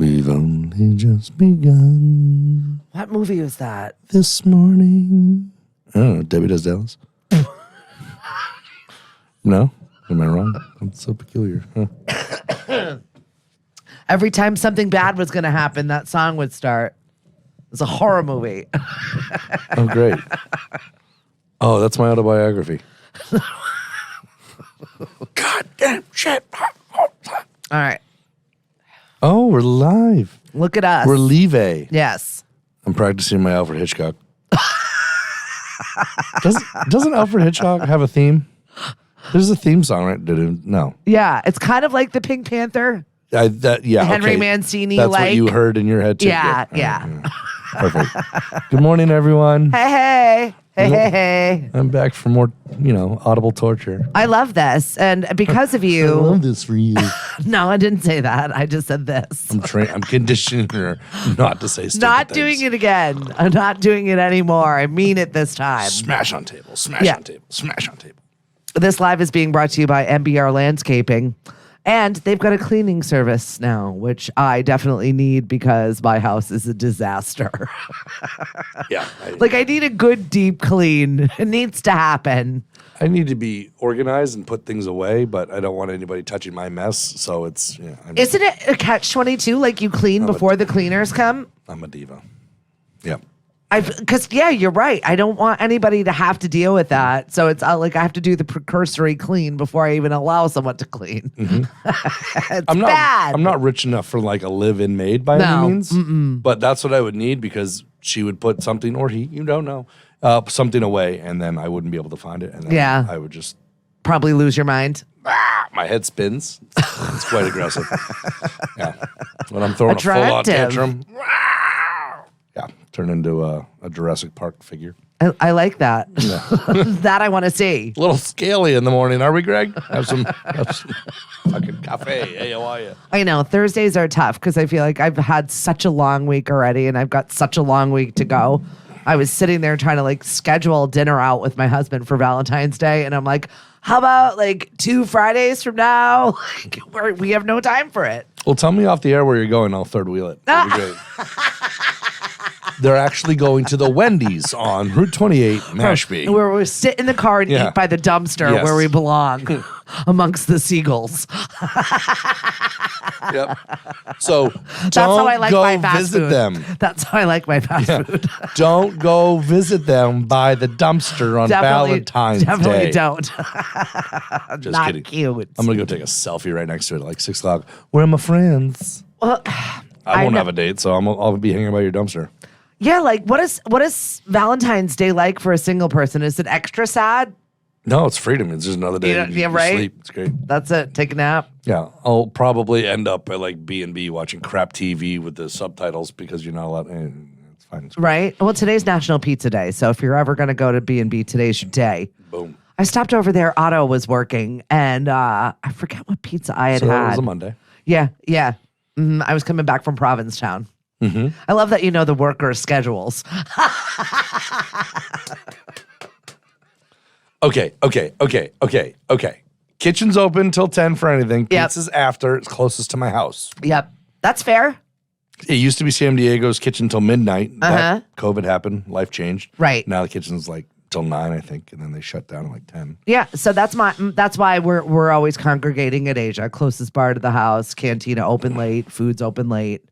We've only just begun. What movie was that? This morning. I don't know. Debbie Does Dallas? No? Am I wrong? That's so peculiar. Huh? Every time something bad was going to happen, that song would start. It was a horror movie. Oh, great. Oh, that's my autobiography. Goddamn shit. All right. Oh, we're live. Look at us. We're Leve. Yes. I'm practicing my Alfred Hitchcock. Doesn't Alfred Hitchcock have a theme? There's a theme song, right? No. Yeah. It's kind of like the Pink Panther. Henry Mancini. That's what you heard in your head, too. Yeah. Perfect. Good morning, everyone. Hey. I'm back for more, audible torture. I love this. And because of you. I love this for you. No, I didn't say that. I just said this. I'm conditioning her not to say stupid Not things. doing it again. I'm not doing it anymore. I mean it this time. Smash on table. Smash on table. Smash on table. This live is being brought to you by MBR Landscaping. And they've got a cleaning service now, which I definitely need because my house is a disaster. Yeah. I need a good deep clean. It needs to happen. I need to be organized and put things away, but I don't want anybody touching my mess. So it's, Isn't it a catch-22? Like you clean before the cleaners come? I'm a diva. Yeah. Because you're right. I don't want anybody to have to deal with that. So it's I have to do the precursory clean before I even allow someone to clean. Mm-hmm. It's bad. bad. I'm not rich enough for a live-in maid by any means. But that's what I would need because she would put something, or he, you don't know, something away, and then I wouldn't be able to find it. And then I would just probably lose your mind. My head spins. It's quite aggressive. Yeah. When I'm throwing a full-on tantrum. Yeah, turn into a Jurassic Park figure. I like that. Yeah. That I want to see. A little scaly in the morning, are we, Greg? Have some fucking cafe. Hey, how are you? I know. Thursdays are tough because I feel like I've had such a long week already and I've got such a long week to go. I was sitting there trying to schedule dinner out with my husband for Valentine's Day. And I'm like, how about 2 Fridays from now? We have no time for it. Well, tell me off the air where you're going. I'll third wheel it. That'd be great. They're actually going to the Wendy's on Route 28, Mashpee. Where we sit in the car and eat by the dumpster where we belong, amongst the seagulls. Yep. So That's how I like my go fast visit food. them. That's how I like my fast food. Don't go visit them by the dumpster on Valentine's Definitely Day. don't. Just Not kidding. cute. I'm going to go take a selfie right next to it at 6 o'clock. Where are my friends? Well, I won't have a date, so I'll be hanging by your dumpster. Yeah, what is Valentine's Day like for a single person? Is it extra sad? No, it's freedom. It's just another day. Yeah, right. Sleep. It's great. That's it. Take a nap. Yeah, I'll probably end up at B&B watching crap TV with the subtitles because you're not allowed. It's fine. It's right. Well, today's National Pizza Day, so if you're ever going to go to B&B, today's your day. Boom. I stopped over there. Otto was working, and I forget what pizza I had so had. that was a Monday. Yeah. I was coming back from Provincetown. Mm-hmm. I love that you know the workers' schedules. Okay. Kitchen's open till 10 for anything. Pizza's after. It's closest to my house. Yep. That's fair. It used to be San Diego's kitchen till midnight. But COVID happened. Life changed. Right. Now the kitchen's till 9, I think, and then they shut down at 10. Yeah, so that's why we're always congregating at Asia, closest bar to the house, cantina open late, food's open late.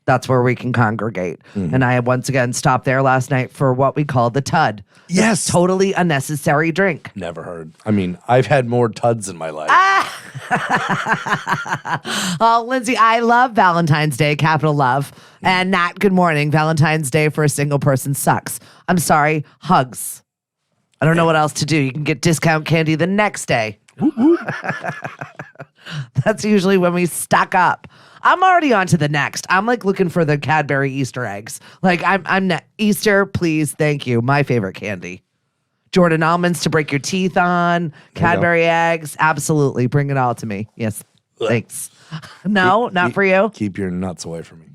That's where we can congregate. Mm-hmm. And I once again stopped there last night for what we call the Tud. Yes. Totally unnecessary drink. Never heard. I mean, I've had more Tuds in my life. Oh, Lindsay, I love Valentine's Day, capital love. And Nat, good morning. Valentine's Day for a single person sucks. I'm sorry, hugs. I don't know what else to do. You can get discount candy the next day. That's usually when we stock up. I'm already on to the next. I'm looking for the Cadbury Easter eggs. I'm Easter, please, thank you. My favorite candy. Jordan almonds to break your teeth on. Cadbury eggs, absolutely. Bring it all to me. Yes, thanks. No, not for you. Keep your nuts away from me.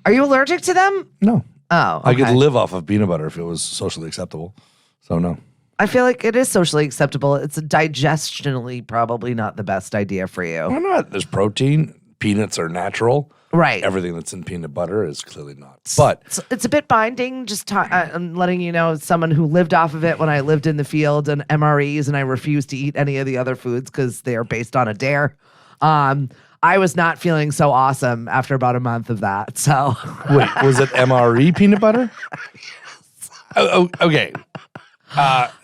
Are you allergic to them? No. Oh, okay. I could live off of peanut butter if it was socially acceptable. So no. I feel like it is socially acceptable. It's digestionally probably not the best idea for you. Why not? There's protein. peanuts are natural. Right. Everything that's in peanut butter is clearly not. But it's a bit binding. Just I'm letting you know, someone who lived off of it when I lived in the field and MREs, and I refused to eat any of the other foods because they are based on a dare. I was not feeling so awesome after about a month of that. So wait, was it MRE peanut butter? Okay.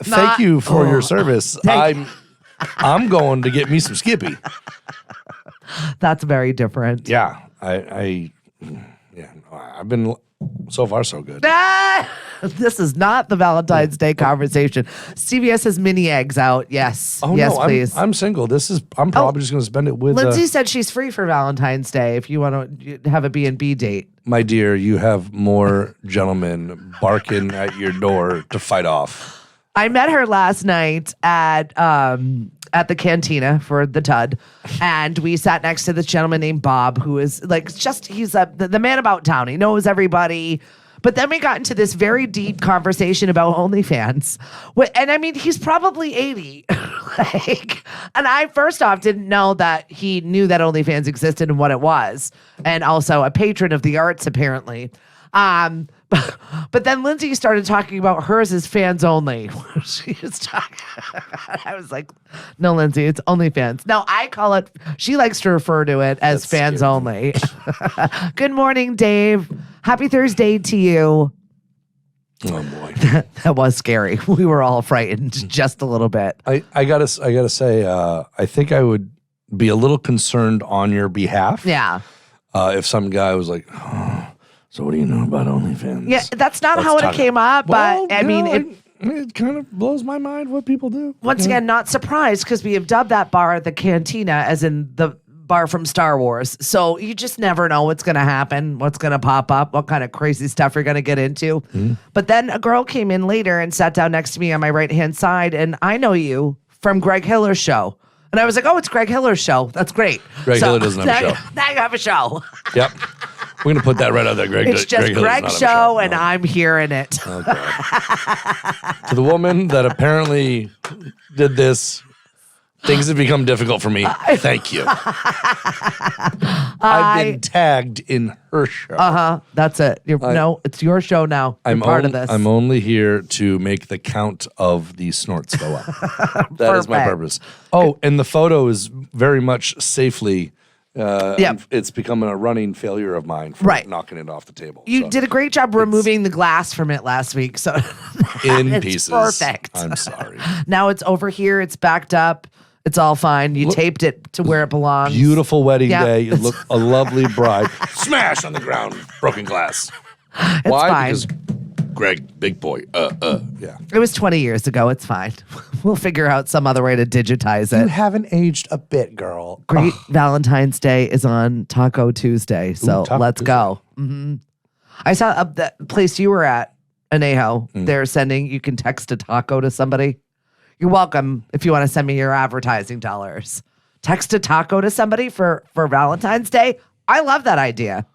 Thank you for your service. I'm going to get me some Skippy. That's very different. Yeah. I've been so far so good. This is not the Valentine's Day conversation. CVS has mini eggs out. Yes. Oh, yes, no, please. I'm single. I'm probably just going to spend it with Lindsay said she's free for Valentine's Day if you want to have a B&B date. My dear, you have more gentlemen barking at your door to fight off. I met her last night at the cantina for the Tud, and we sat next to this gentleman named Bob, who is he's the man about town. He knows everybody. But then we got into this very deep conversation about OnlyFans. And I mean, he's probably 80. And I first off didn't know that he knew that OnlyFans existed and what it was. And also a patron of the arts, apparently. But then Lindsay started talking about hers as fans only. She was talking. I was like, no, Lindsay, it's OnlyFans. No, I call it, she likes to refer to it as fans only. Good morning, Dave. Happy Thursday to you. Oh boy. That was scary. We were all frightened just a little bit. I gotta say, I think I would be a little concerned on your behalf. Yeah. If some guy was like, oh, so what do you know about OnlyFans? Yeah, that's not how it came up, but I mean, it kind of blows my mind what people do. Once again, not surprised because we have dubbed that bar the Cantina, as in the bar from Star Wars. So you just never know what's going to happen, what's going to pop up, what kind of crazy stuff you're going to get into. Mm-hmm. But then a girl came in later and sat down next to me on my right-hand side, and I know you from Greg Hiller's show. And I was like, oh, it's Greg Hiller's show. That's great. Greg Hiller doesn't have a show. Now you have a show. Yep. We're going to put that right out there, Greg. It's just Greg's show, and I'm hearing it. Okay. To the woman that apparently did this, things have become difficult for me. Thank you. I've been tagged in her show. That's it. It's your show now. You're part of this. I'm only here to make the count of the snorts go up. That is my purpose. Oh, and the photo is very much safely. It's becoming a running failure of mine for knocking it off the table. You did a great job removing the glass from it last week. So in pieces. Perfect. I'm sorry. Now it's over here. It's backed up. It's all fine. You taped it to where it belongs. Beautiful wedding day. You look a lovely bride. Smash on the ground. Broken glass. It's Why? fine. Because Greg, big boy. Yeah. It was 20 years ago. It's fine. We'll figure out some other way to digitize it. You haven't aged a bit, girl. Great Valentine's Day is on Taco Tuesday. So let's go. Mm-hmm. I saw the place you were at, Anejo. They're sending, you can text a taco to somebody. You're welcome if you want to send me your advertising dollars. Text a taco to somebody for Valentine's Day. I love that idea.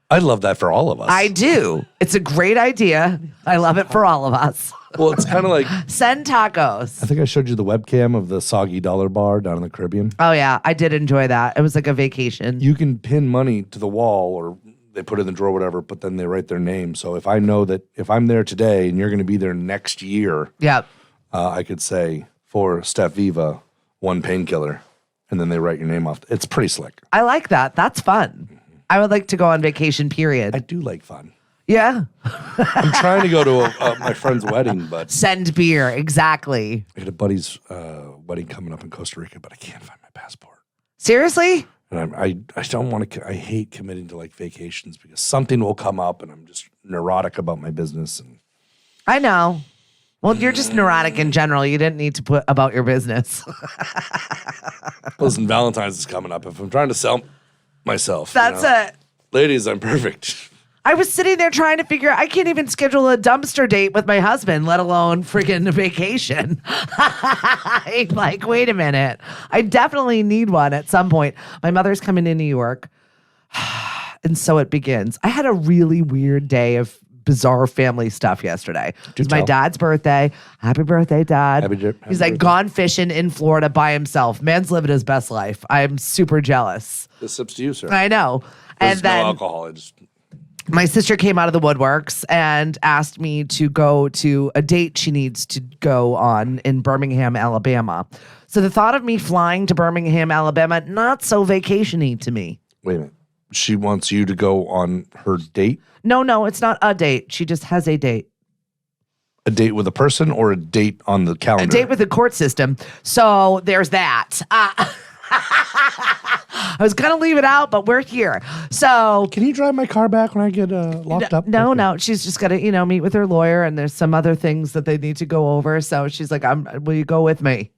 I love that for all of us. I do. It's a great idea. I love it for all of us. Well, it's kind of like send tacos. I think I showed you the webcam of the Soggy Dollar Bar down in the Caribbean. Oh yeah, I did enjoy that. It was like a vacation. You can pin money to the wall, or they put it in the drawer, whatever. But then they write their name. So if I know that if I'm there today and you're going to be there next year, I could say for Steph Viva, 1 painkiller, and then they write your name off. It's pretty slick. I like that. That's fun. I would like to go on vacation, period. I do like fun. Yeah. I'm trying to go to my friend's wedding, but... Send beer, exactly. I got a buddy's wedding coming up in Costa Rica, but I can't find my passport. Seriously? And I don't want to... I hate committing to like vacations because something will come up and I'm just neurotic about my business. And I know. Well, you're just neurotic in general. You didn't need to put about your business. Listen, Valentine's is coming up. If I'm trying to sell myself. That's it. Ladies, I'm perfect. I was sitting there trying to figure out, I can't even schedule a dumpster date with my husband, let alone freaking vacation. I'm like, wait a minute. I definitely need one at some point. My mother's coming to New York. And so it begins. I had a really weird day of bizarre family stuff yesterday. It was my dad's birthday. Happy birthday, Dad. He's like gone fishing in Florida by himself. Man's living his best life. I'm super jealous. This sips to you, sir. I know. There's no alcohol. My sister came out of the woodworks and asked me to go to a date she needs to go on in Birmingham, Alabama. So the thought of me flying to Birmingham, Alabama, not so vacation-y to me. Wait a minute. She wants you to go on her date? No, it's not a date. She just has a date. A date with a person or a date on the calendar? A date with the court system. So there's that. I was going to leave it out, but we're here. So can you drive my car back when I get locked up? No. She's just got to, meet with her lawyer, and there's some other things that they need to go over. So she's like, will you go with me?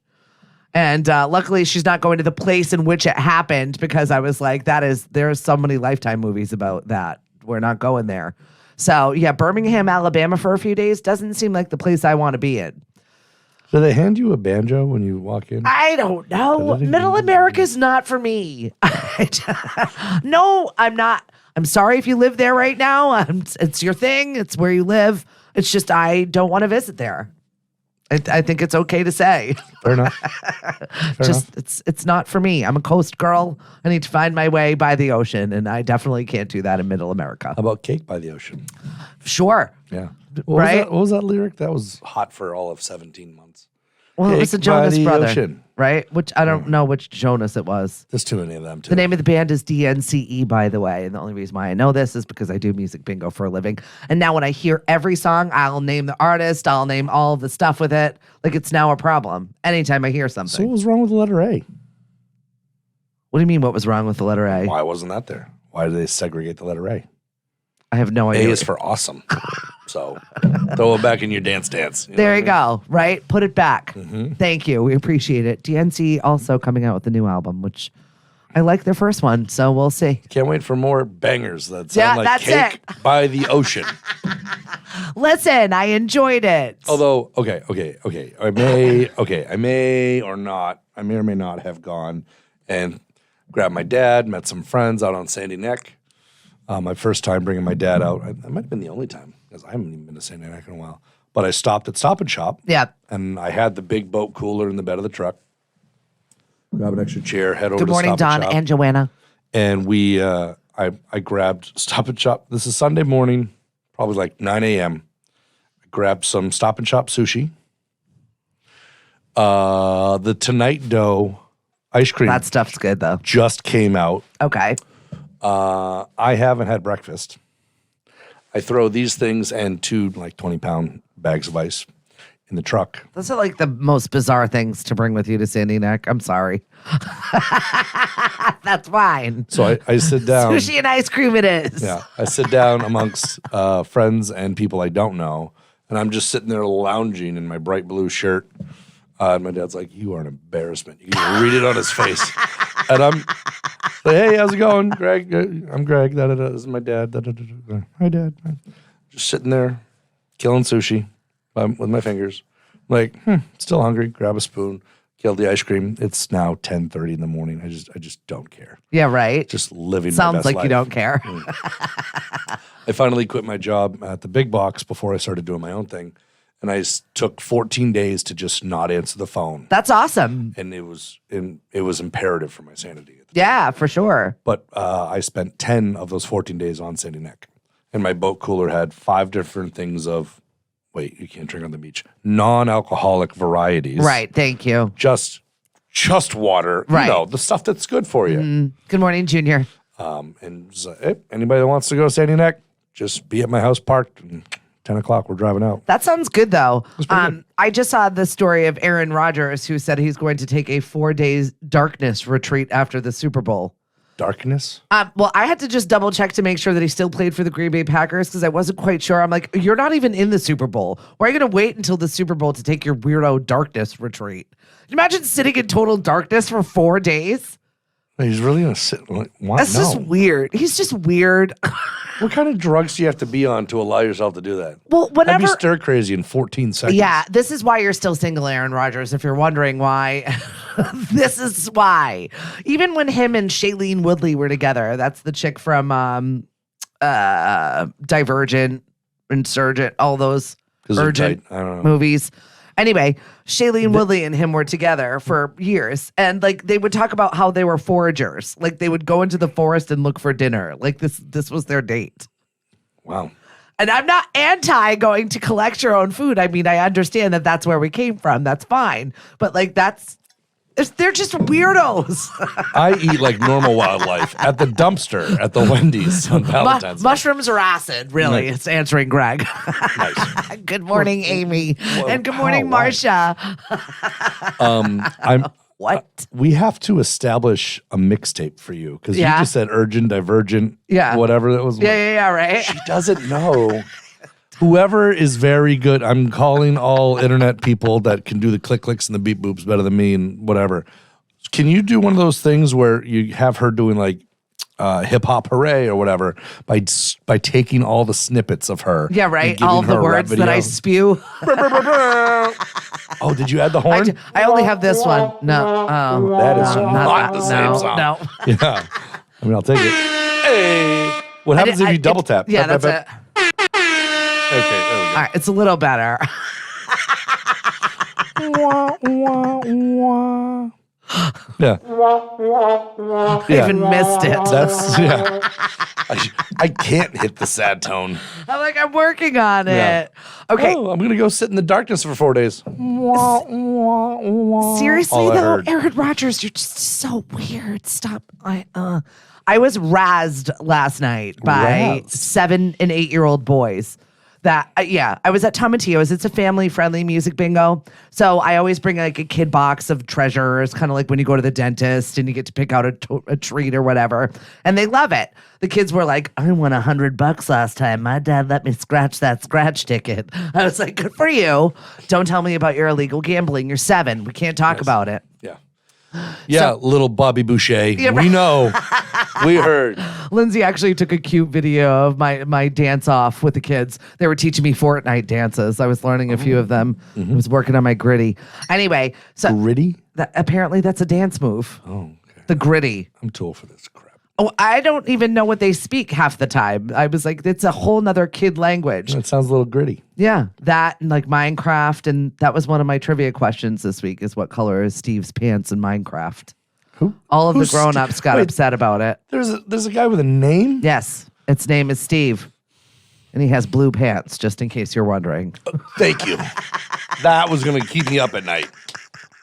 And luckily, she's not going to the place in which it happened, because I was like, there's so many Lifetime movies about that. We're not going there. So yeah, Birmingham, Alabama for a few days doesn't seem like the place I want to be in. Do they hand you a banjo when you walk in? I don't know. Middle America's not for me. No, I'm not. I'm sorry if you live there right now. It's your thing. It's where you live. It's just I don't want to visit there. I think it's okay to say. Fair enough. It's not for me. I'm a coast girl. I need to find my way by the ocean, and I definitely can't do that in Middle America. How about Cake by the Ocean? Sure. Yeah. What was that lyric? That was hot for all of 17 months. Well, it was the Jonas brother, ocean. Right? Which I don't know which Jonas it was. There's too many of them, too. The name of the band is DNCE, by the way. And the only reason why I know this is because I do music bingo for a living. And now when I hear every song, I'll name the artist. I'll name all of the stuff with it. Like, it's now a problem anytime I hear something. So what was wrong with the letter A? What do you mean, what was wrong with the letter A? Why wasn't that there? Why did they segregate the letter A? I have no idea. A is for awesome. So throw it back in your dance. There you go, right? Put it back. Mm-hmm. Thank you. We appreciate it. DNC also coming out with a new album, which I like their first one, so we'll see. Can't wait for more bangers that sound like Cake by the Ocean. Listen, I enjoyed it. Although, okay. I may or may not have gone and grabbed my dad, met some friends out on Sandy Neck. My first time bringing my dad out. I might have been the only time, because I haven't even been to Sandy Neck in a while. But I stopped at Stop and Shop. Yeah. And I had the big boat cooler in the bed of the truck. Grab an extra chair, head over to Stop and Shop. Good morning, Don and Joanna. And we, I grabbed Stop and Shop. This is Sunday morning, probably like 9 a.m. I grabbed some Stop and Shop sushi. The Tonight Dough ice cream. That stuff's good, though. Just came out. Okay. I haven't had breakfast. I throw these things and 2 like 20-pound bags of ice in the truck. Those are like the most bizarre things to bring with you to Sandy Neck. I'm sorry. That's fine. So I sit down. Sushi and ice cream it is. Yeah. I sit down amongst friends and people I don't know, and I'm just sitting there lounging in my bright blue shirt. And my dad's like, "You are an embarrassment." You can read it on his face. And I'm like, "Hey, how's it going, Greg? I'm Greg. This is my dad. Hi, Dad." Just sitting there, killing sushi with my fingers. Like, still hungry. Grab a spoon. Kill the ice cream. It's now 10:30 in the morning. I just don't care. Yeah, right. Just living my Sounds best like life. You don't care. I finally quit my job at the big box before I started doing my own thing. And I took 14 days to just not answer the phone. That's awesome. And it was imperative for my sanity. Yeah, for sure. But I spent 10 of those 14 days on Sandy Neck. And my boat cooler had 5 different things of, wait, you can't drink on the beach, non-alcoholic varieties. Right, thank you. Just water. Right. You know, the stuff that's good for you. Good morning, Junior. And hey, anybody that wants to go to Sandy Neck, just be at my house parked. And 10 o'clock, we're driving out. That sounds good, though. Good. I just saw the story of Aaron Rodgers, who said he's going to take a 4-day darkness retreat after the Super Bowl. Darkness? Well, I had to just double check to make sure that he still played for the Green Bay Packers, because I wasn't quite sure. I'm like, you're not even in the Super Bowl. Why are you going to wait until the Super Bowl to take your weirdo darkness retreat? Can you imagine sitting in total darkness for 4 days? He's really going to sit. Like, why? That's just weird. He's just weird. What kind of drugs do you have to be on to allow yourself to do that? Well, whenever I'd be stir crazy in 14 seconds. Yeah, this is why you're still single, Aaron Rodgers, if you're wondering why. This is why. Even when him and Shailene Woodley were together, that's the chick from Divergent, Insurgent, all those 'Cause they're urgent tight. I don't know. movies. Anyway, Shailene Woodley and him were together for years. And like they would talk about how they were foragers. Like they would go into the forest and look for dinner. Like this was their date. Wow. And I'm not anti going to collect your own food. I mean, I understand that that's where we came from. That's fine. But like they're just weirdos. I eat like normal wildlife at the dumpster at the Wendy's on Valentine's Day. Mushrooms or acid, really. Nice. It's answering Greg. Nice. Good morning, Amy. Whoa, and good morning, why? Marcia. What? We have to establish a mixtape for you because you just said urgent, divergent, whatever that was. Yeah, right. She doesn't know. Whoever is very good, I'm calling all internet people that can do the click clicks and the beep boops better than me and whatever. Can you do one of those things where you have her doing like hip hop hooray or whatever by taking all the snippets of her? Yeah, right. All the words that I spew. Oh, did you add the horn? I only have this one. No. That is not the same song. No. Yeah. I mean, I'll take it. Hey. What happens if you double tap? Yeah, that's it. Okay, there we go. All right, it's a little better. Yeah. I even missed it. That's I can't hit the sad tone. I'm like, I'm working on it. Okay. Oh, I'm gonna go sit in the darkness for 4 days. Seriously All I though, heard. Aaron Rodgers, you're just so weird. Stop. I was razzed last night by 7 and 8 year old boys. That I was at Tomatillo's. It's a family-friendly music bingo. So I always bring like a kid box of treasures, kind of like when you go to the dentist and you get to pick out a treat or whatever. And they love it. The kids were like, I won $100 last time. My dad let me scratch that scratch ticket. I was like, good for you. Don't tell me about your illegal gambling. You're 7. We can't talk about it. Yeah, little Bobby Boucher. We know. We heard. Lindsay actually took a cute video of my dance off with the kids. They were teaching me Fortnite dances. I was learning a few of them. I was working on my gritty. Anyway, so Gritty? apparently that's a dance move. Oh, okay. The gritty. I'm too old for this crap. Oh, I don't even know what they speak half the time. I was like, it's a whole nother kid language. It sounds a little gritty. Yeah, that and like Minecraft. And that was one of my trivia questions this week is what color is Steve's pants in Minecraft? Who? All of the Who's grown-ups got upset about it. There's a guy with a name? Yes, its name is Steve. And he has blue pants, just in case you're wondering. Thank you. That was going to keep me up at night.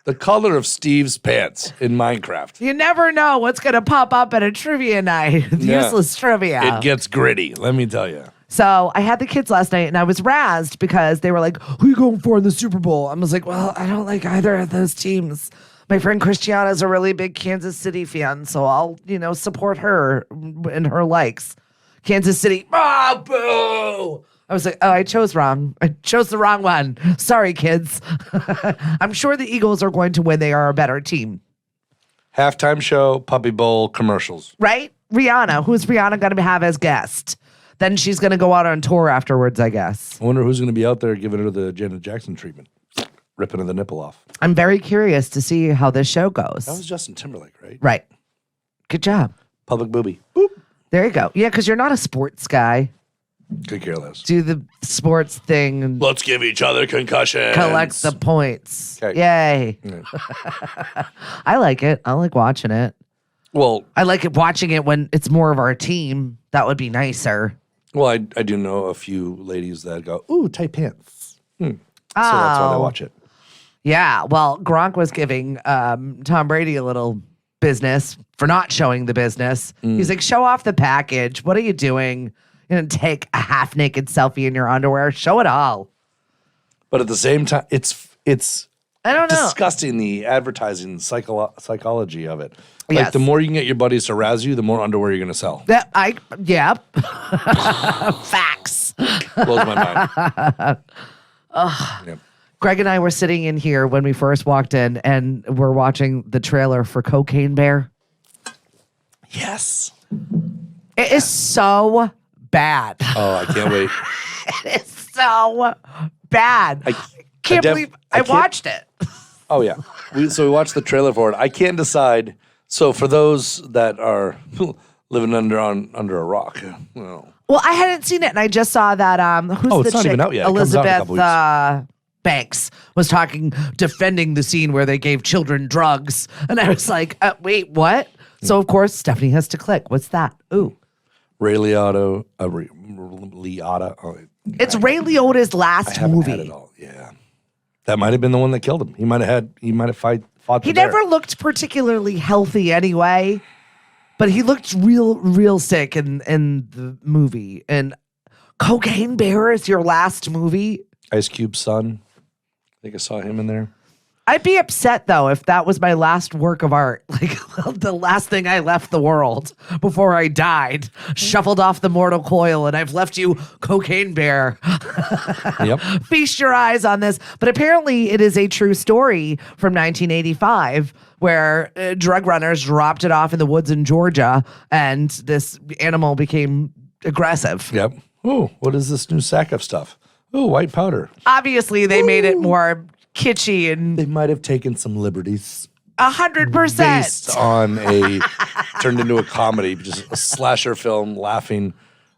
The color of Steve's pants in Minecraft. You never know what's going to pop up at a trivia night. Useless trivia. It gets gritty, let me tell you. So I had the kids last night and I was razzed because they were like, who are you going for in the Super Bowl? I was like, well, I don't like either of those teams. My friend Christiana is a really big Kansas City fan, so I'll, support her and her likes. Kansas City, boo! I was like, oh, I chose wrong. I chose the wrong one. Sorry, kids. I'm sure the Eagles are going to win. They are a better team. Halftime show, Puppy Bowl, commercials. Right? Rihanna. Who's Rihanna going to have as guest? Then she's going to go out on tour afterwards, I guess. I wonder who's going to be out there giving her the Janet Jackson treatment. Ripping her the nipple off. I'm very curious to see how this show goes. That was Justin Timberlake, right? Right. Good job. Public booby. Boop. There you go. Yeah, because you're not a sports guy. Could care less. Do the sports thing and Let's give each other concussions. collect the points. Okay. Yay. Yeah. I like it. I like watching it. Well, I like it watching it when it's more of our team. That would be nicer. well, I do know a few ladies that go, ooh, tight pants. So that's why they watch it. Yeah. Well, Gronk was giving Tom Brady a little business for not showing the business. He's like, show off the package. What are you doing? You're going to take a half naked selfie in your underwear. Show it all. But at the same time, it's I don't know. disgusting, the advertising psychology of it. Like, Yes. the more you can get your buddies to razz you, the more underwear you're going to sell. Yeah. Facts. Blows my mind. Yep. Greg and I were sitting in here when we first walked in and we're watching the trailer for Cocaine Bear. Yes. It is so bad. Oh, I can't wait. It is so bad. I can't believe I watched it. Oh, yeah. We watched the trailer for it. I can't decide. So for those that are living under a rock, Well, I hadn't seen it, and I just saw that. Who's the it's not chick? even out yet. It comes out in a couple Elizabeth Banks was defending the scene where they gave children drugs, and I was like, "Wait, what?" So of course Stephanie has to click. What's that? Ooh, Ray Liotta. Liotta. Oh, it's Ray Liotta's last movie. Had it all. Yeah, that might have been the one that killed him. He might have fought. He never looked particularly healthy anyway, but he looked real sick in the movie. And Cocaine Bear is your last movie? Ice Cube's son. I think I saw him in there. I'd be upset though if that was my last work of art, like the last thing I left the world before I died, shuffled off the mortal coil, and I've left you, Cocaine Bear. Yep. Feast your eyes on this. But apparently it is a true story from 1985 where drug runners dropped it off in the woods in Georgia, and this animal became aggressive. Yep. Oh, what is this new sack of stuff? Oh, white powder. Obviously they made it more kitschy, and They might have taken some liberties 100%. based on turned into a comedy, just a slasher film. Laughing,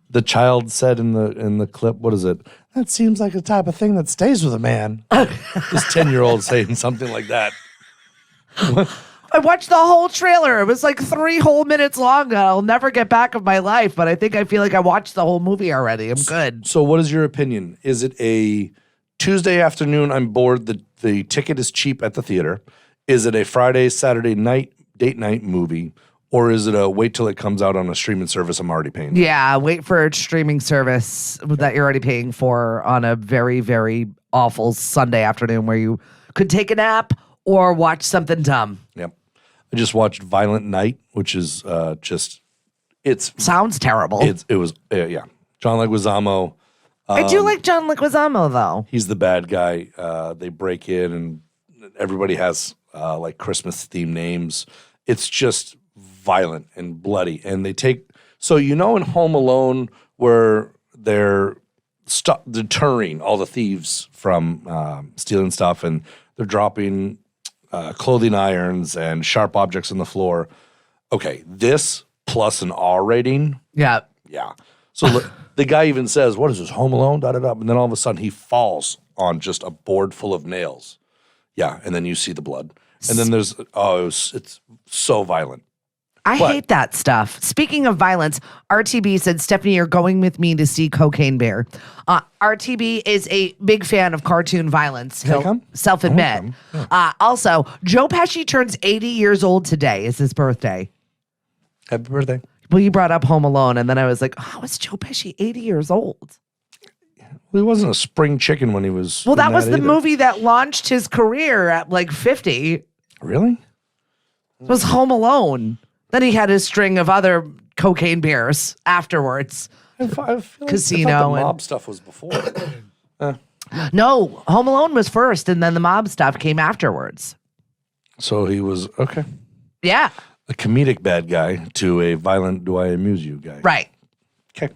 the child said in the clip, "What is it? That seems like the type of thing that stays with a man." This 10-year-old saying something like that. I watched the whole trailer. It was like 3 whole minutes long. I'll never get back of my life, but I feel like I watched the whole movie already. I'm good. So, what is your opinion? Is it a Tuesday afternoon? I'm bored. The ticket is cheap at the theater. Is it a Friday, Saturday night date night movie, or is it a wait till it comes out on a streaming service I'm already paying? Yeah, wait for a streaming service that you're already paying for on a very, very awful Sunday afternoon where you could take a nap or watch something dumb. Yep. I just watched Violent Night, which is it's sounds terrible. it was yeah. John Leguizamo. I do like John Leguizamo though. He's the bad guy. They break in and everybody has like Christmas themed names. It's just violent and bloody. And they take in Home Alone where they're deterring all the thieves from stealing stuff, and they're dropping clothing irons and sharp objects on the floor. Okay, this plus an R rating. Yeah. Yeah. So the guy even says, "What is this, Home Alone?" Da, da, da. And then all of a sudden he falls on just a board full of nails. Yeah, and then you see the blood. And then there's, it's so violent. I hate that stuff. Speaking of violence, RTB said, Stephanie, you're going with me to see Cocaine Bear. RTB is a big fan of cartoon violence. He'll self-admit. Also, Joe Pesci turns 80 years old today. Is his birthday. Happy birthday. Well, you brought up Home Alone, and then I was like, how is Joe Pesci 80 years old? Well, he wasn't a spring chicken when he was. Well, that was the movie that launched his career at like 50. Really? It was Home Alone. Then he had his string of other cocaine bears afterwards. I feel Casino. I thought the mob stuff was before. No, Home Alone was first, and then the mob stuff came afterwards. So he was, okay. Yeah. A comedic bad guy to a violent, do I amuse you guy. Right. Okay.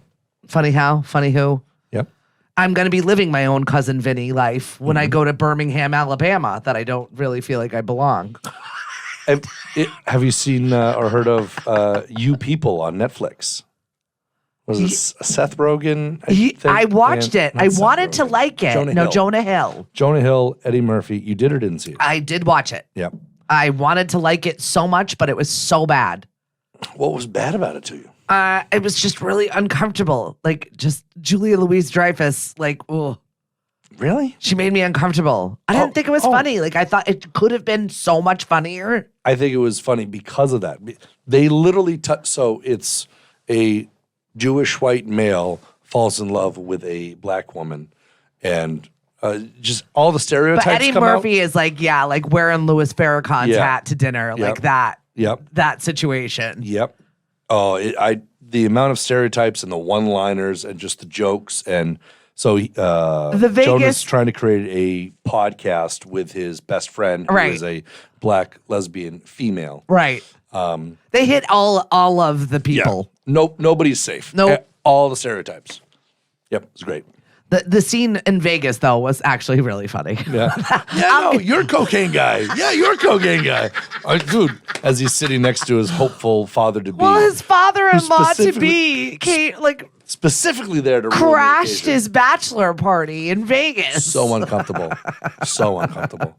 Funny how, funny who. Yep. I'm going to be living my own Cousin Vinny life when I go to Birmingham, Alabama, that I don't really feel like I belong. Have you seen or heard of You People on Netflix? Was it Seth Rogen? I watched it. I wanted to like it. Jonah Hill. Jonah Hill, Eddie Murphy. You did or didn't see it? I did watch it. Yep. I wanted to like it so much, but it was so bad. What was bad about it to you? It was just really uncomfortable. Like, just Julia Louis-Dreyfus, like, ugh. Really? She made me uncomfortable. I didn't think it was funny. Like, I thought it could have been so much funnier. I think it was funny because of that. They literally so it's a Jewish white male falls in love with a black woman, and just all the stereotypes. But Eddie Murphy is like, wearing Louis Farrakhan's hat to dinner, like that. Yep. That situation. Yep. Oh, the amount of stereotypes and the one-liners and just the jokes, and so Jonah's trying to create a podcast with his best friend, who is a black lesbian female. Right. They hit all of the people. Yeah. Nobody's safe. Nope. All the stereotypes. Yep, it's great. The scene in Vegas, though, was actually really funny. Yeah. No, you're a cocaine guy. Yeah, you're a cocaine guy. Dude, as he's sitting next to his hopeful father-to-be. Well, his father-in-law to be specifically there to crashed his bachelor party in Vegas. So uncomfortable. So uncomfortable.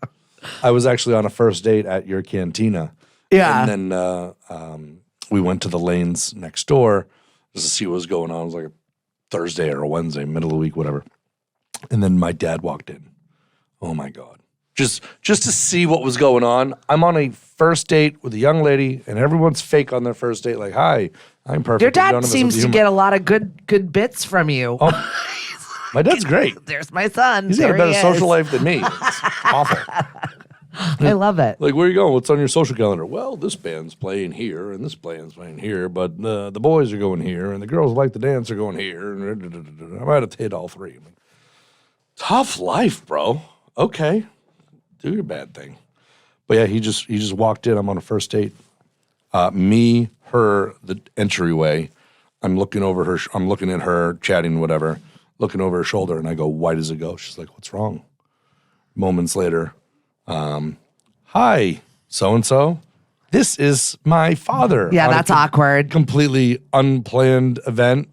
I was actually on a first date at your cantina. Yeah. And then we went to the lanes next door just to see what was going on. It was like a Thursday or a Wednesday, middle of the week, whatever. And then my dad walked in. Oh my God. Just to see what was going on. I'm on a first date with a young lady and everyone's fake on their first date. Like, hi, I'm perfect. Your dad seems to get a lot of good bits from you. Oh, my dad's great. There's my son. He's got a better social life than me. It's awful. I love it. Like, where are you going? What's on your social calendar? Well, this band's playing here, and this band's playing here, but the boys are going here, and the girls who like to dance are going here. And I might have hit all three. Like, tough life, bro. Okay, do your bad thing. But yeah, he just walked in. I'm on a first date. Me, her, the entryway. I'm looking over her. I'm looking at her, chatting, whatever. Looking over her shoulder, and I go, "Why does it go?" She's like, "What's wrong?" Moments later. Hi, so-and-so. This is my father. Yeah, that's awkward. Completely unplanned event.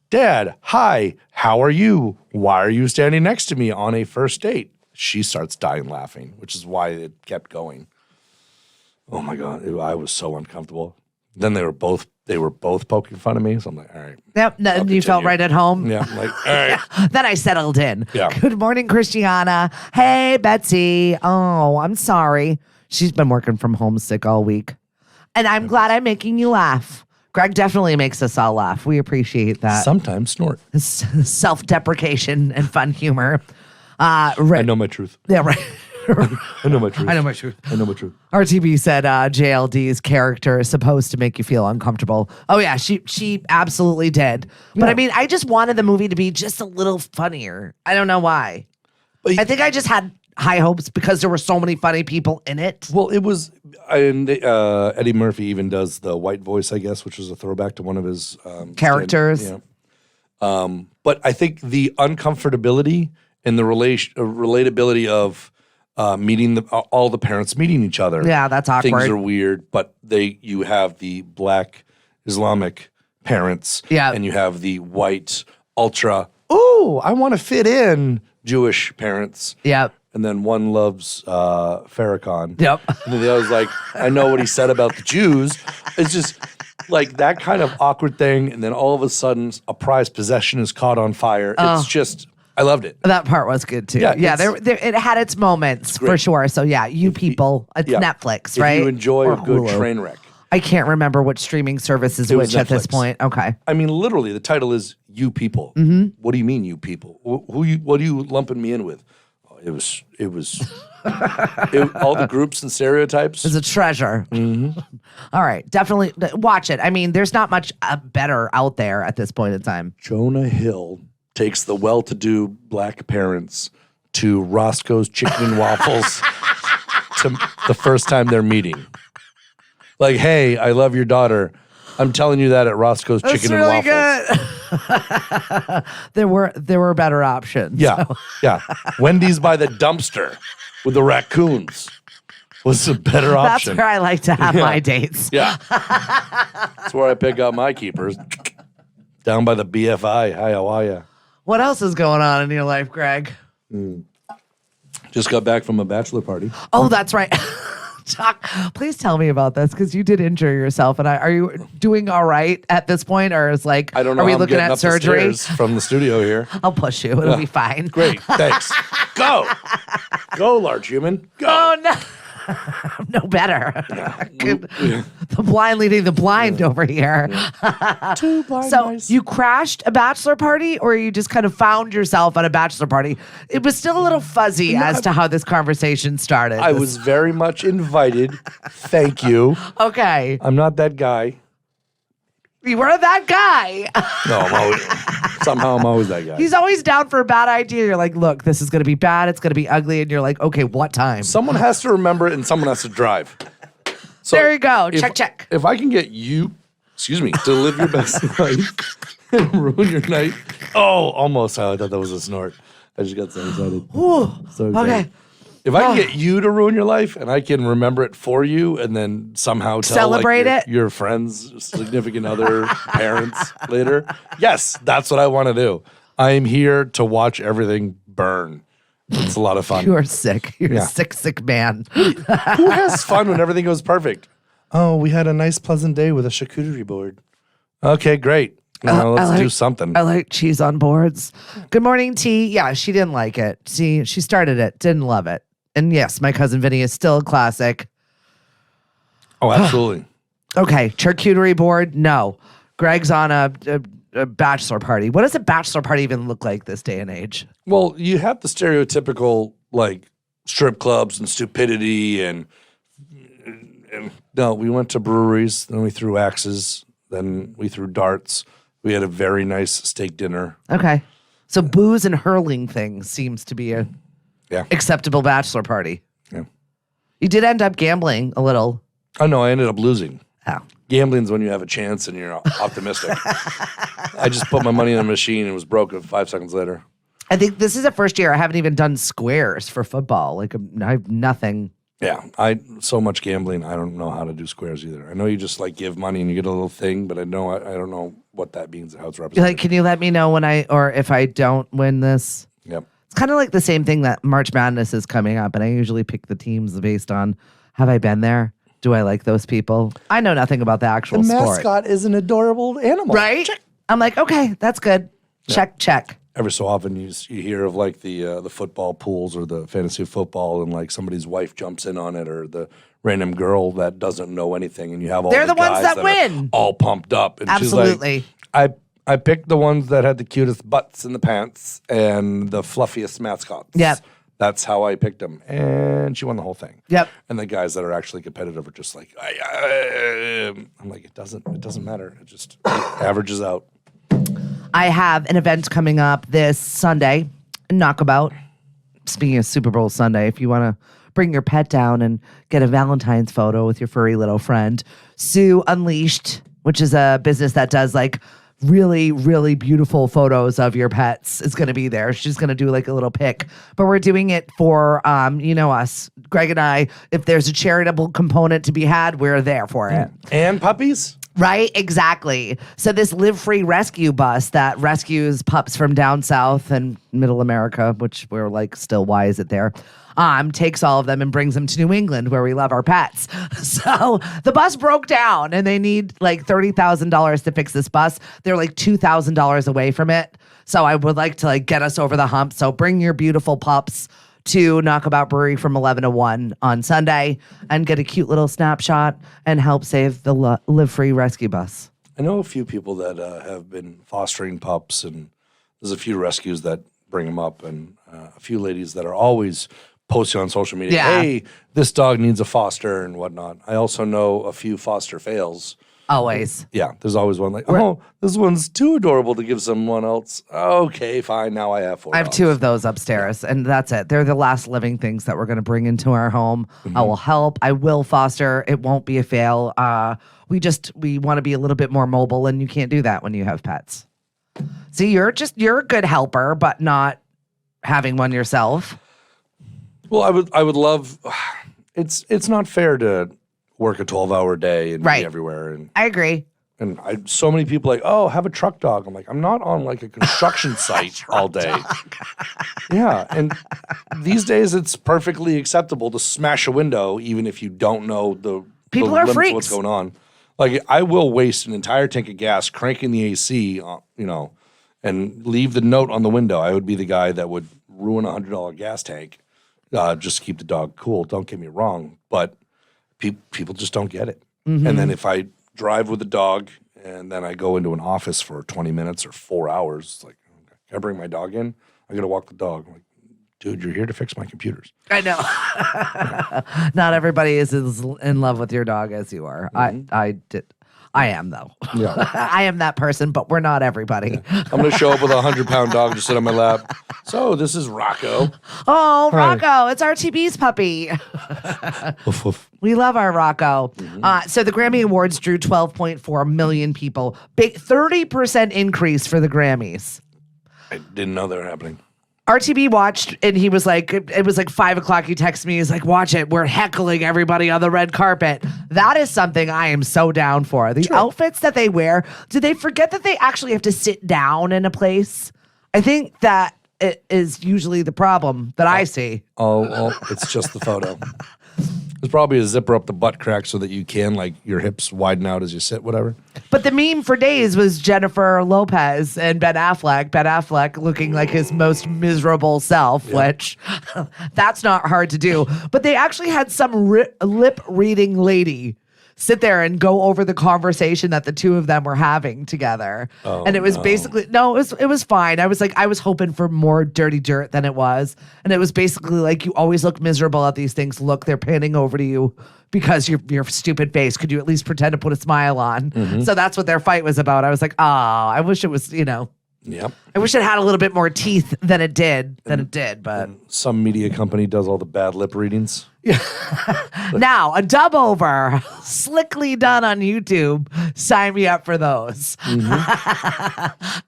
Dad, hi, how are you? Why are you standing next to me on a first date? She starts dying laughing, which is why it kept going. Oh my God, I was so uncomfortable. Then they were both poking fun of me, so I'm like, all right. Yep, you felt right at home. Yeah, I'm like, all right. Then I settled in. Yeah. Good morning, Christiana. Hey, Betsy. Oh, I'm sorry. She's been working from home sick all week. And I'm glad I'm making you laugh. Greg definitely makes us all laugh. We appreciate that. Sometimes snort. Self-deprecation and fun humor. I know my truth. Yeah, right. I know my truth. I know my truth. I know my truth. RTB said JLD's character is supposed to make you feel uncomfortable. Oh yeah, she absolutely did. But I mean, I just wanted the movie to be just a little funnier. I don't know why. But I think I just had high hopes because there were so many funny people in it. Well, it was, and Eddie Murphy even does the white voice, I guess, which was a throwback to one of his characters. But I think the uncomfortability and the relatability of meeting all the parents meeting each other. Yeah, that's awkward. Things are weird, but you have the black Islamic parents, and you have the white ultra. Ooh, I want to fit in Jewish parents. Yep. And then one loves Farrakhan. Yep. And then the other's like, I know what he said about the Jews. It's just like that kind of awkward thing. And then all of a sudden, a prized possession is caught on fire. It's just, I loved it. That part was good too. Yeah, it had its moments for sure. So yeah, it's Netflix, right? If you enjoy a good train wreck. I can't remember which streaming service is which at this point. Okay. I mean, literally, the title is "You People." Mm-hmm. What do you mean, you people? What are you lumping me in with? It was all the groups and stereotypes. It's a treasure. Mm-hmm. All right, definitely watch it. I mean, there's not much better out there at this point in time. Jonah Hill takes the well-to-do black parents to Roscoe's Chicken and Waffles to the first time they're meeting. Like, hey, I love your daughter. I'm telling you that at Roscoe's Chicken and Waffles. Good. there were better options. Yeah, yeah. Wendy's by the dumpster with the raccoons was a better option. That's where I like to have my dates. Yeah. That's where I pick out my keepers. Down by the BFI. Hi, how are ya? What else is going on in your life, Greg? Just got back from a bachelor party. Oh, that's right. Please tell me about this because you did injure yourself. And are you doing all right at this point, or is like, I don't know. Are we I'm looking getting at up the surgery stairs from the studio here? I'll push you. It'll be fine. Great, thanks. Go, large human. Go. Oh no. No better. The blind leading the blind over here. Two blind So guys. you crashed a bachelor party, or you just kind of found yourself at a bachelor party? It was still a little fuzzy as to how this conversation started. I was very much invited. Thank you. Okay. I'm not that guy. You were that guy. No, I'm always that guy. He's always down for a bad idea. You're like, look, this is going to be bad. It's going to be ugly. And you're like, okay, what time? Someone has to remember it and someone has to drive. So there you go. Check. If I can get you, to live your best life Ruin your night. Oh, almost. I thought that was a snort. I just got so excited. Ooh, So excited. okay. If I can get you to ruin your life and I can remember it for you and then somehow tell Celebrate your friends, significant other, parents later, yes, that's what I want to do. I am here to watch everything burn. It's a lot of fun. You are sick. You're a sick man. Who has fun when everything goes perfect? Oh, we had a nice, pleasant day with a charcuterie board. Okay, great. Now let's do something. I like cheese on boards. Good morning, T. Yeah, she didn't like it. See, she started it, didn't love it. And yes, my cousin Vinny is still a classic. Oh, absolutely. Okay, charcuterie board. No, Greg's on a bachelor party. What does a bachelor party even look like this day and age? Well, you have the stereotypical like strip clubs and stupidity and no, we went to breweries, then we threw axes, then we threw darts. We had a very nice steak dinner. Okay, so booze and hurling thing seems to be a acceptable bachelor party. Yeah, you did end up gambling a little. Oh no, I ended up losing. Oh. Gambling's when you have a chance and you're optimistic. I just put my money in a machine and was broke 5 seconds later. I think this is the first year I haven't even done squares for football. Like I have nothing. Yeah, so much gambling. I don't know how to do squares either. I know you just like give money and you get a little thing, but I don't know what that means, how it's represented. Like, can you let me know when or if I don't win this? Yep. It's kind of like the same thing that March Madness is coming up, and I usually pick the teams based on have I been there? Do I like those people? I know nothing about the actual sport. The mascot is an adorable animal. Right? Check. I'm like, okay, that's good. Check. Every so often you hear of like the football pools or the fantasy football and like somebody's wife jumps in on it or the random girl that doesn't know anything and you have all They're the ones guys that win. All pumped up. And absolutely. She's like, I picked the ones that had the cutest butts in the pants and the fluffiest mascots. Yep. That's how I picked them. And she won the whole thing. Yep. And the guys that are actually competitive are just like, I'm like, it doesn't matter. It just averages out. I have an event coming up this Sunday, Knockabout. Speaking of Super Bowl Sunday, if you want to bring your pet down and get a Valentine's photo with your furry little friend, Sue Unleashed, which is a business that does like really, really beautiful photos of your pets, is going to be there. She's going to do like a little pic, but we're doing it for, us, Greg and I. If there's a charitable component to be had, we're there for it. And puppies? Right, exactly. So this Live Free rescue bus that rescues pups from down south and middle America, which we're like, still, why is it there? Takes all of them and brings them to New England where we love our pets. So the bus broke down and they need like $30,000 to fix this bus. They're like $2,000 away from it. So I would like to like get us over the hump. So bring your beautiful pups to Knockabout Brewery from 11 to 1 on Sunday and get a cute little snapshot and help save the Live Free rescue bus. I know a few people that have been fostering pups, and there's a few rescues that bring them up, and a few ladies that are always posting on social media, hey, this dog needs a foster and whatnot. I also know a few foster fails. Always. Yeah, there's always one like, this one's too adorable to give someone else. Okay, fine, now I have 4 I have 2 of those upstairs, and that's it. They're the last living things that we're going to bring into our home. Mm-hmm. I will help. I will foster. It won't be a fail. We want to be a little bit more mobile, and you can't do that when you have pets. See, you're a good helper, but not having one yourself. Well, I would love. It's not fair to work a 12-hour day and be everywhere. And I agree. And so many people like, oh, have a truck dog. I'm like, I'm not on like a construction site all day. Yeah, and these days it's perfectly acceptable to smash a window even if you don't know the people are freaks. Of what's going on. Like I will waste an entire tank of gas cranking the AC, and leave the note on the window. I would be the guy that would ruin a $100 gas tank just to keep the dog cool. Don't get me wrong, but people just don't get it. Mm-hmm. And then if I drive with a dog and then I go into an office for 20 minutes or 4 hours, it's like, can I bring my dog in? I got to walk the dog. I'm like, dude, you're here to fix my computers. I know. Not everybody is as in love with your dog as you are. Mm-hmm. I am, though. Yeah. I am that person, but we're not everybody. Yeah. I'm going to show up with a 100-pound dog to sit on my lap. So this is Rocco. Oh, Rocco. It's RTB's puppy. Woof, woof. We love our Rocco. So the Grammy Awards drew 12.4 million people. Big 30% increase for the Grammys. I didn't know they were happening. RTB watched, and he was like, it was like 5 o'clock. He texted me. He's like, watch it. We're heckling everybody on the red carpet. That is something I am so down for. The outfits that they wear, do they forget that they actually have to sit down in a place? I think that it is usually the problem that I see. Oh, it's just the photo. There's probably a zipper up the butt crack so that you can, like, your hips widen out as you sit, whatever. But the meme for days was Jennifer Lopez and Ben Affleck. Ben Affleck looking like his most miserable self, which that's not hard to do. But they actually had some lip-reading lady sit there and go over the conversation that the two of them were having together. And it was basically, it was fine. I was hoping for more dirty dirt than it was. And it was basically like, you always look miserable at these things. Look, they're panning over to you because your stupid face. Could you at least pretend to put a smile on? So that's what their fight was about. I was like, I wish it was, Yep. I wish it had a little bit more teeth than it did, but some media company does all the bad lip readings. now a dub over, slickly done on YouTube. Sign me up for those.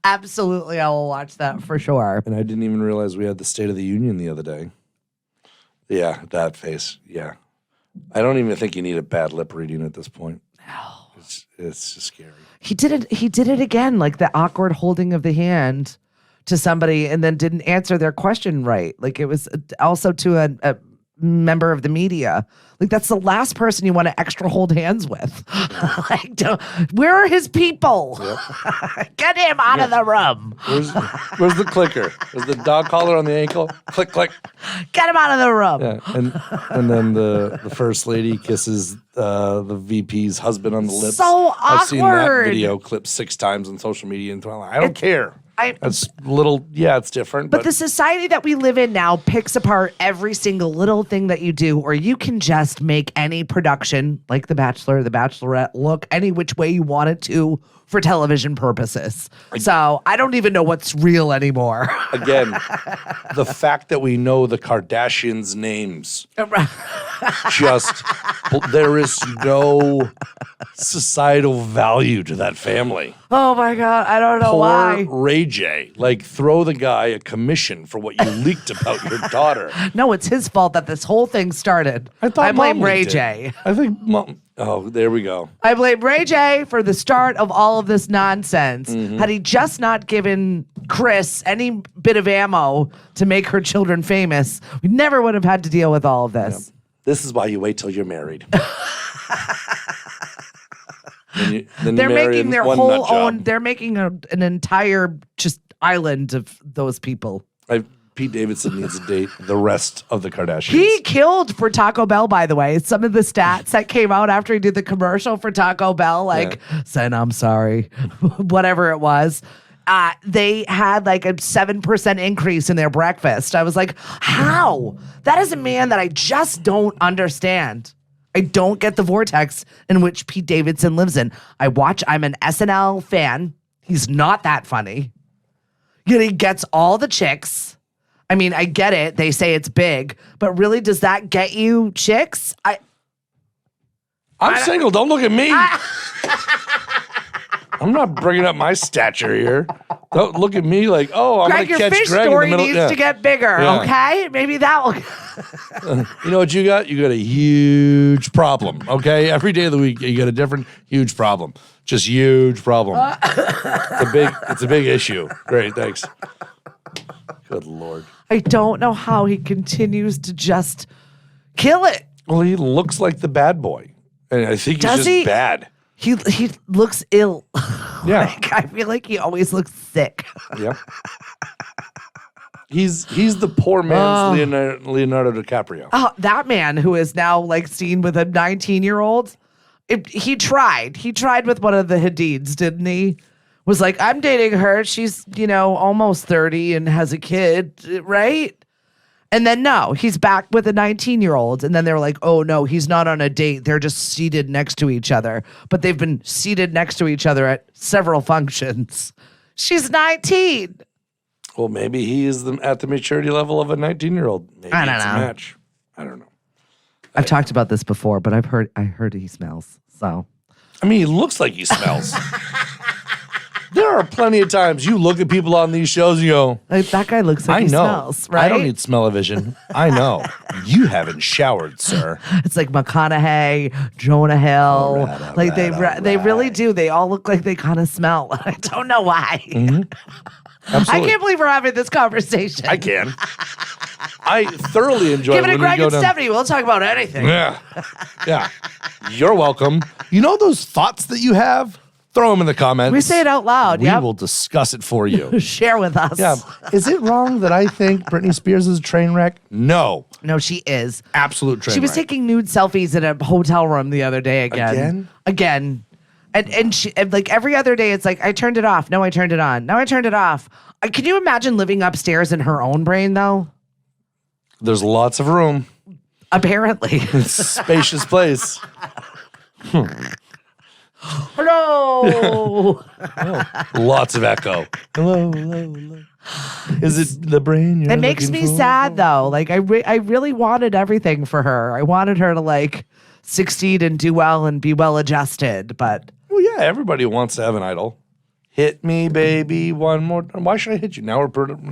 Absolutely, I will watch that for sure. And I didn't even realize we had the State of the Union the other day. Yeah, that face. Yeah. I don't even think you need a bad lip reading at this point. No. It's just scary. He did it again, like the awkward holding of the hand to somebody and then didn't answer their question right. Like it was also to a member of the media. Like that's the last person you want to extra hold hands with. Like, where are his people? Yep. Get him out of the room. Where's the clicker? Is the dog collar on the ankle? Click, click. Get him out of the room. Yeah. And then the first lady kisses the VP's husband on the lips. So awkward. I've seen that video clip 6 times on social media and I don't care. That's little, it's different. But the society that we live in now picks apart every single little thing that you do, or you can just make any production, like The Bachelor, The Bachelorette, look any which way you want it to for television purposes. So I don't even know what's real anymore. Again, the fact that we know the Kardashians' names, there is no societal value to that family. Oh my God, I don't know why. Ray J. Like, throw the guy a commission for what you leaked about your daughter. No, it's his fault that this whole thing started. I blame Ray J. I think Mom. Oh, there we go. I blame Ray J for the start of all of this nonsense. Had he just not given Chris any bit of ammo to make her children famous, we never would have had to deal with all of this. Yep. This is why you wait till you're married. They're making their whole own. They're making an entire just island of those people. Pete Davidson needs to date the rest of the Kardashians. He killed for Taco Bell, by the way. Some of the stats that came out after he did the commercial for Taco Bell, saying, I'm sorry, whatever it was. They had like a 7% increase in their breakfast. I was like, how? That is a man that I just don't understand. I don't get the vortex in which Pete Davidson lives in. I'm an SNL fan. He's not that funny. Yet he gets all the chicks. I mean, I get it. They say it's big, but really, does that get you chicks? I'm single. Don't look at me. I'm not bringing up my stature here. Don't look at me like, I'm going to catch Greg in the middle. Greg, your fish story needs to get bigger, okay? Maybe that will. You know what you got? You got a huge problem, okay? Every day of the week, you got a different huge problem. Just huge problem. It's a big issue. Great, thanks. Good Lord. I don't know how he continues to just kill it. Well, he looks like the bad boy. And I think he's just bad. He looks ill. Yeah. I feel like he always looks sick. Yep. He's the poor man's Leonardo DiCaprio. Oh, that man who is now like seen with a 19-year-old. He tried. He tried with one of the Hadids, didn't he? Was like, I'm dating her. She's, almost 30 and has a kid, right? And then no, he's back with a 19-year-old. And then they're like, oh no, he's not on a date. They're just seated next to each other. But they've been seated next to each other at several functions. She's 19. Well, maybe he is at the maturity level of a 19-year-old. Maybe I don't it's know. a match. I don't know. I've talked about this before, but I heard he smells. So I mean, he looks like he smells. There are plenty of times you look at people on these shows and you go, like, that guy looks like I he know. smells, right? I don't need smell-o-vision. I know. You haven't showered, sir. It's like McConaughey, Jonah Hill. All right, they really do. They all look like they kind of smell. I don't know why. Mm-hmm. I Absolutely. can't believe we're having this conversation. I can. I thoroughly enjoy Give it to when Greg we go and down. Stephanie. We'll talk about anything. Yeah. Yeah. You're welcome. You know those thoughts that you have? Throw them in the comments. We say it out loud. We Yep. will discuss it for you. Share with us. Yeah. Is it wrong that I think Britney Spears is a train wreck? No. No, she is. Absolute train She was wreck. taking nude selfies in a hotel room the other day again. And she, and like every other day, it's like, I turned it off. No, I turned it on. No, I turned it off. Can you imagine living upstairs in her own brain, though? There's lots of room. Apparently. It's a spacious place. Hello. Lots of echo. Hello, hello, hello. Is it the brain? It makes me sad, though. Like, I really wanted everything for her. I wanted her to, like, succeed and do well and be well adjusted, but... Well, yeah, everybody wants to have an idol. Hit me, baby, one more time. Why should I hit you? Now we're promoting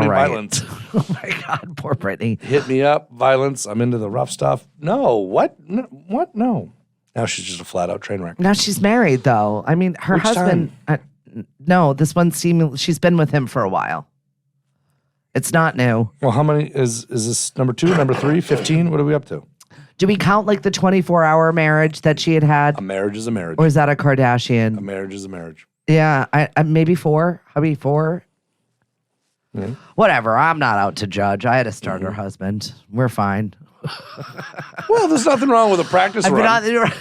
violence. Oh, my God. Poor Britney. Hit me up, violence. I'm into the rough stuff. No, what? No, what? No. Now she's just a flat-out train wreck. Now she's married, though. I mean, her Which husband... no, this one she's been with him for a while. It's not new. Well, how many is this number 2, number 3, 15? What are we up to? Do we count like the 24-hour marriage that she had? A marriage is a marriage. Or is that a Kardashian? A marriage is a marriage. Yeah, I maybe 4. Hubby 4. Yeah. Whatever. I'm not out to judge. I had a starter husband. We're fine. Well, there's nothing wrong with a practice run.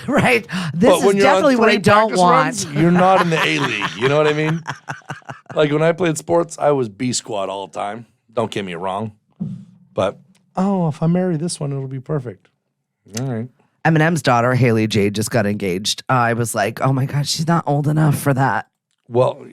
Right. But This when is you're on definitely what I 3 don't practice want. runs, you're not in the A-League. You know what I mean? Like when I played sports, I was B squad all the time. Don't get me wrong. But, if I marry this one, it'll be perfect. All right. Eminem's daughter, Haley Jade, just got engaged. I was like, oh my God, she's not old enough for that. Well,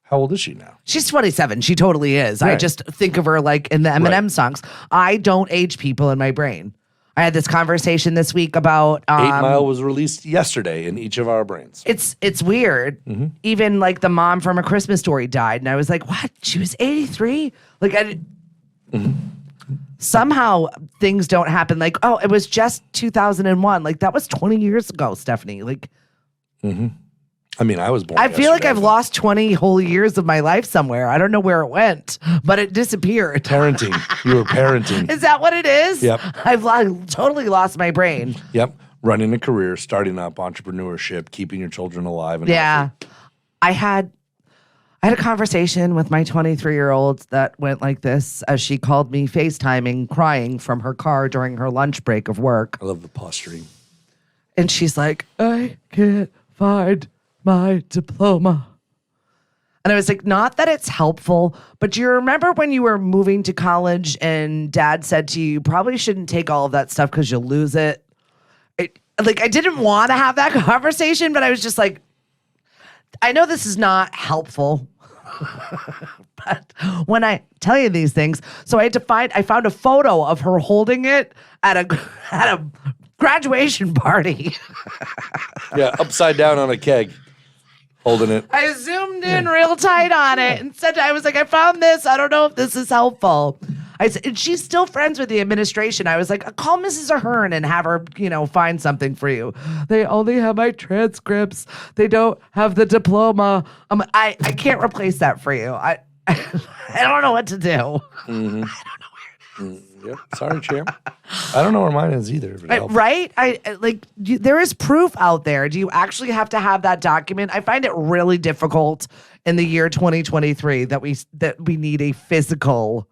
how old is she now? She's 27. She totally is. Right. I just think of her like in the Eminem songs. I don't age people in my brain. I had this conversation this week about 8 Mile was released yesterday in each of our brains. It's weird. Mm-hmm. Even like the mom from A Christmas Story died, and I was like, what? She was 83? Like somehow things don't happen. Like, oh, it was just 2001. Like that was 20 years ago, Stephanie. Like I mean, I was born I feel like yesterday, I've but lost 20 whole years of my life somewhere. I don't know where it went, but it disappeared. Parenting. You were parenting. Is that what it is? Yep. I've totally lost my brain. Yep. Running a career, starting up entrepreneurship, keeping your children alive. And Yeah. I had a conversation with my 23-year-old that went like this as she called me FaceTiming, crying from her car during her lunch break of work. I love the posturing. And she's like, I can't find my diploma. And I was like, not that it's helpful, but do you remember when you were moving to college and dad said to you, you probably shouldn't take all of that stuff because you'll lose it? I didn't want to have that conversation, but I was just like, I know this is not helpful. But when I tell you these things, so I found a photo of her holding it at a graduation party. Yeah, upside down on a keg, holding it. I zoomed in real tight on it and said, I was like, I found this. I don't know if this is helpful. I said, and she's still friends with the administration. I was like, call Mrs. Ahern and have her, find something for you. They only have my transcripts. They don't have the diploma. I can't replace that for you. I don't know what to do. Mm-hmm. I don't know where it is. Yep. Sorry, champ. I don't know where mine is either. Right? There is proof out there. Do you actually have to have that document? I find it really difficult in the year 2023 that we need a physical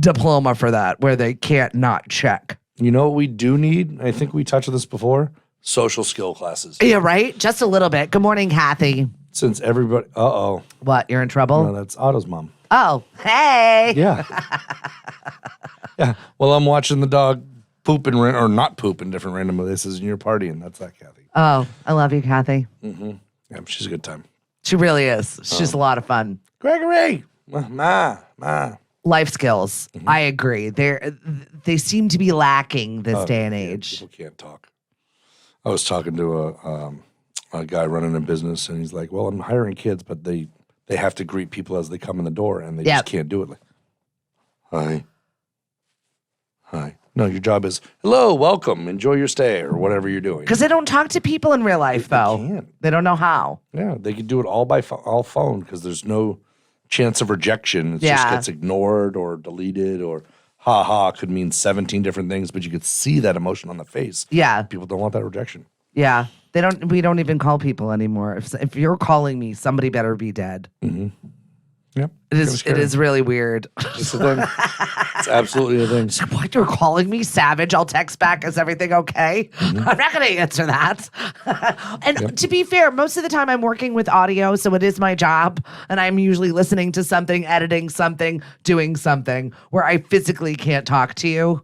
diploma for that, where they can't not check. You know what we do need? I think we touched on this before. Social skill classes. Yeah, right? Just a little bit. Good morning, Kathy. Since everybody, What? You're in trouble? no, that's Otto's mom. Oh, hey. Yeah. Yeah. Well, I'm watching the dog poop or not poop in different random places, and you're partying. That's that Kathy. Oh, I love you, Kathy. Mm-hmm. Yeah, she's a good time. She really is. She's a lot of fun. Gregory, ma. Life skills. I agree. They seem to be lacking this day and age. People can't talk. I was talking to a guy running a business, and he's like, "Well, I'm hiring kids, but they have to greet people as they come in the door, and they just can't do it." Like, hi. No, your job is hello, welcome, enjoy your stay, or whatever you're doing. Because they don't talk to people in real life, though. They can't. They don't know how. Yeah, they can do it all by all phone because there's no chance of rejection. It just gets ignored or deleted or ha could mean 17 different things, but you could see that emotion on the face. Yeah. People don't want that rejection. Yeah. We don't even call people anymore. If you're calling me, somebody better be dead. Mm-hmm. Yep. It is really weird. It's a thing. It's absolutely a thing. So what, you're calling me savage? I'll text back, is everything okay? Mm-hmm. I'm not going to answer that. And to be fair, most of the time I'm working with audio, so it is my job. And I'm usually listening to something, editing something, doing something where I physically can't talk to you.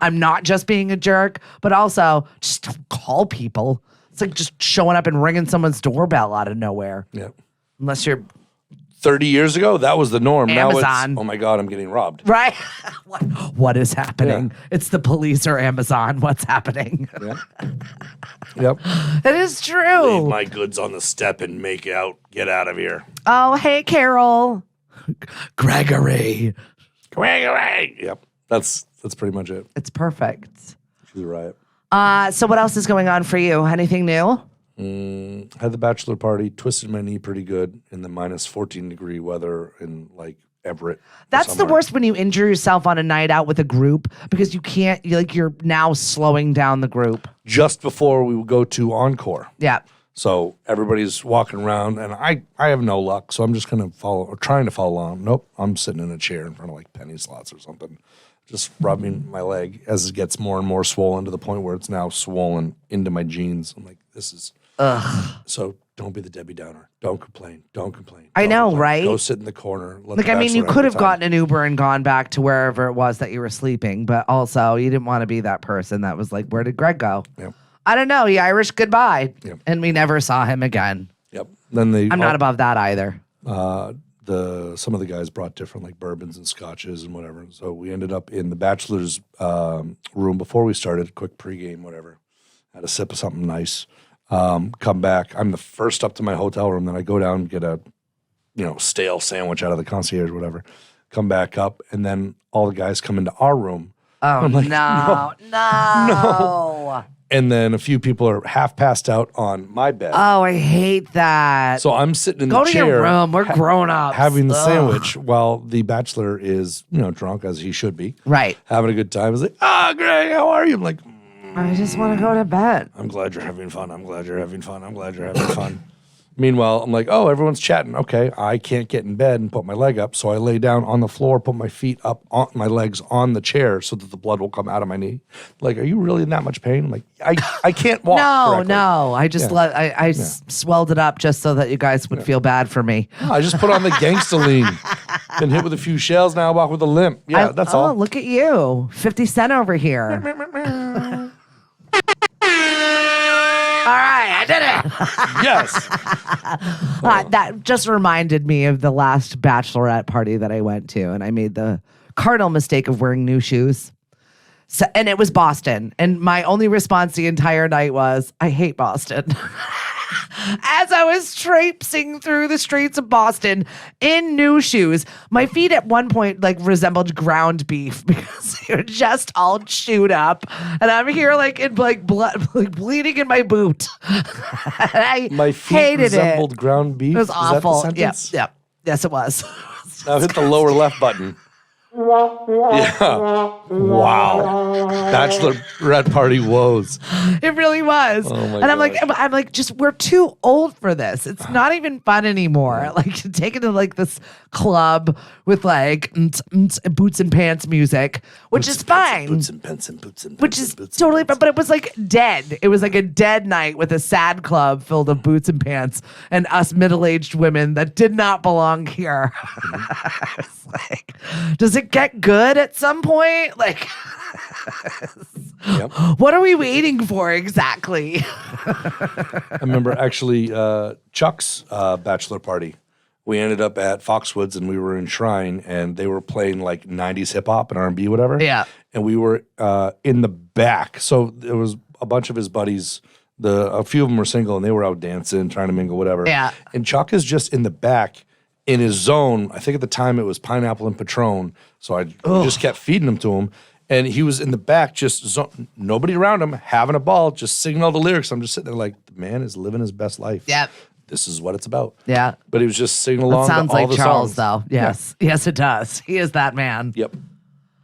I'm not just being a jerk, but also just don't call people. It's like just showing up and ringing someone's doorbell out of nowhere. Yeah. Unless you're 30 years ago, that was the norm. Amazon. Now it's, oh my God, I'm getting robbed. Right? What is happening? Yeah. It's the police or Amazon. What's happening? Yeah. Yep. It is true. Leave my goods on the step and get out of here. Oh, hey, Carol. Gregory. Yep. That's pretty much it. It's perfect. She's a riot. So what else is going on for you? Anything new? Had the bachelor party, twisted my knee pretty good in the minus 14 degree weather in like Everett. That's the worst when you injure yourself on a night out with a group because you're now slowing down the group. Just before we would go to Encore. Yeah. So everybody's walking around and I have no luck. So I'm just going to trying to follow along. Nope. I'm sitting in a chair in front of like penny slots or something. Just rubbing my leg as it gets more and more swollen to the point where it's now swollen into my jeans. I'm like, this is... Ugh. So don't be the Debbie Downer. Don't complain. I know, right? Go sit in the corner. You could have gotten an Uber and gone back to wherever it was that you were sleeping, but also you didn't want to be that person that was like, where did Greg go? Yep. I don't know. He Irish goodbye. Yep. And we never saw him again. Yep. Then I'm not above that either. Some of the guys brought different like bourbons and scotches and whatever. So we ended up in the bachelor's room before we started, quick pregame, whatever. Had a sip of something nice. Come back. I'm the first up to my hotel room. Then I go down and get a, stale sandwich out of the concierge or whatever. Come back up, and then all the guys come into our room. Oh, like, no. And then a few people are half passed out on my bed. Oh, I hate that. So I'm sitting in the chair. Go to your room. We're grown ups. Having the sandwich while the bachelor is, drunk as he should be. Right. Having a good time. He's like, Greg, how are you? I'm like, I just want to go to bed. I'm glad you're having fun. I'm glad you're having fun. I'm glad you're having fun. Meanwhile, I'm like, oh, everyone's chatting. Okay, I can't get in bed and put my leg up. So I lay down on the floor, put my feet up, on my legs on the chair so that the blood will come out of my knee. Like, are you really in that much pain? I'm like, I can't walk. No. I just swelled it up just so that you guys would feel bad for me. No, I just put on the gangsta lean. Been hit with a few shells, now I walk with a limp. Yeah, that's all. Oh, look at you. 50 Cent over here. All right, I did it. Yes. That just reminded me of the last bachelorette party that I went to, and I made the cardinal mistake of wearing new shoes. So, and it was Boston, and my only response the entire night was, I hate Boston. As I was traipsing through the streets of Boston in new shoes, my feet at one point resembled ground beef because they were just all chewed up, and I'm here in blood, bleeding in my boot. My feet hated resembled ground beef. It was awful. Is that the sentence? Yep. Yes, it was. Now hit the lower left button. Yeah. Wow. Bachelorette party woes. It really was. Oh my and I'm like, just we're too old for this. It's not even fun anymore. Like taking to this club with boots and pants music, which is fine. Boots and pants and boots and which is totally fun, but it was dead. It was like a dead night with a sad club filled of boots and pants and us middle-aged women that did not belong here. It's does it get good at some point? Like, Yep. what are we waiting for exactly? I remember actually Chuck's bachelor party. We ended up at Foxwoods and we were in Shrine and they were playing like 90s hip hop and R&B, whatever. Yeah. And we were in the back. So there was a bunch of his buddies. A few of them were single and they were out dancing, trying to mingle, whatever. Yeah. And Chuck is just in the back in his zone. I think at the time it was pineapple and Patron. So I just kept feeding them to him. And he was in the back, just nobody around him, having a ball, just singing all the lyrics. I'm just sitting there like, the man is living his best life. Yep. This is what it's about. Yeah. But he was just singing along Sounds to all like the Charles, songs. though. Yes. Yeah. Yes, it does. He is that man. Yep.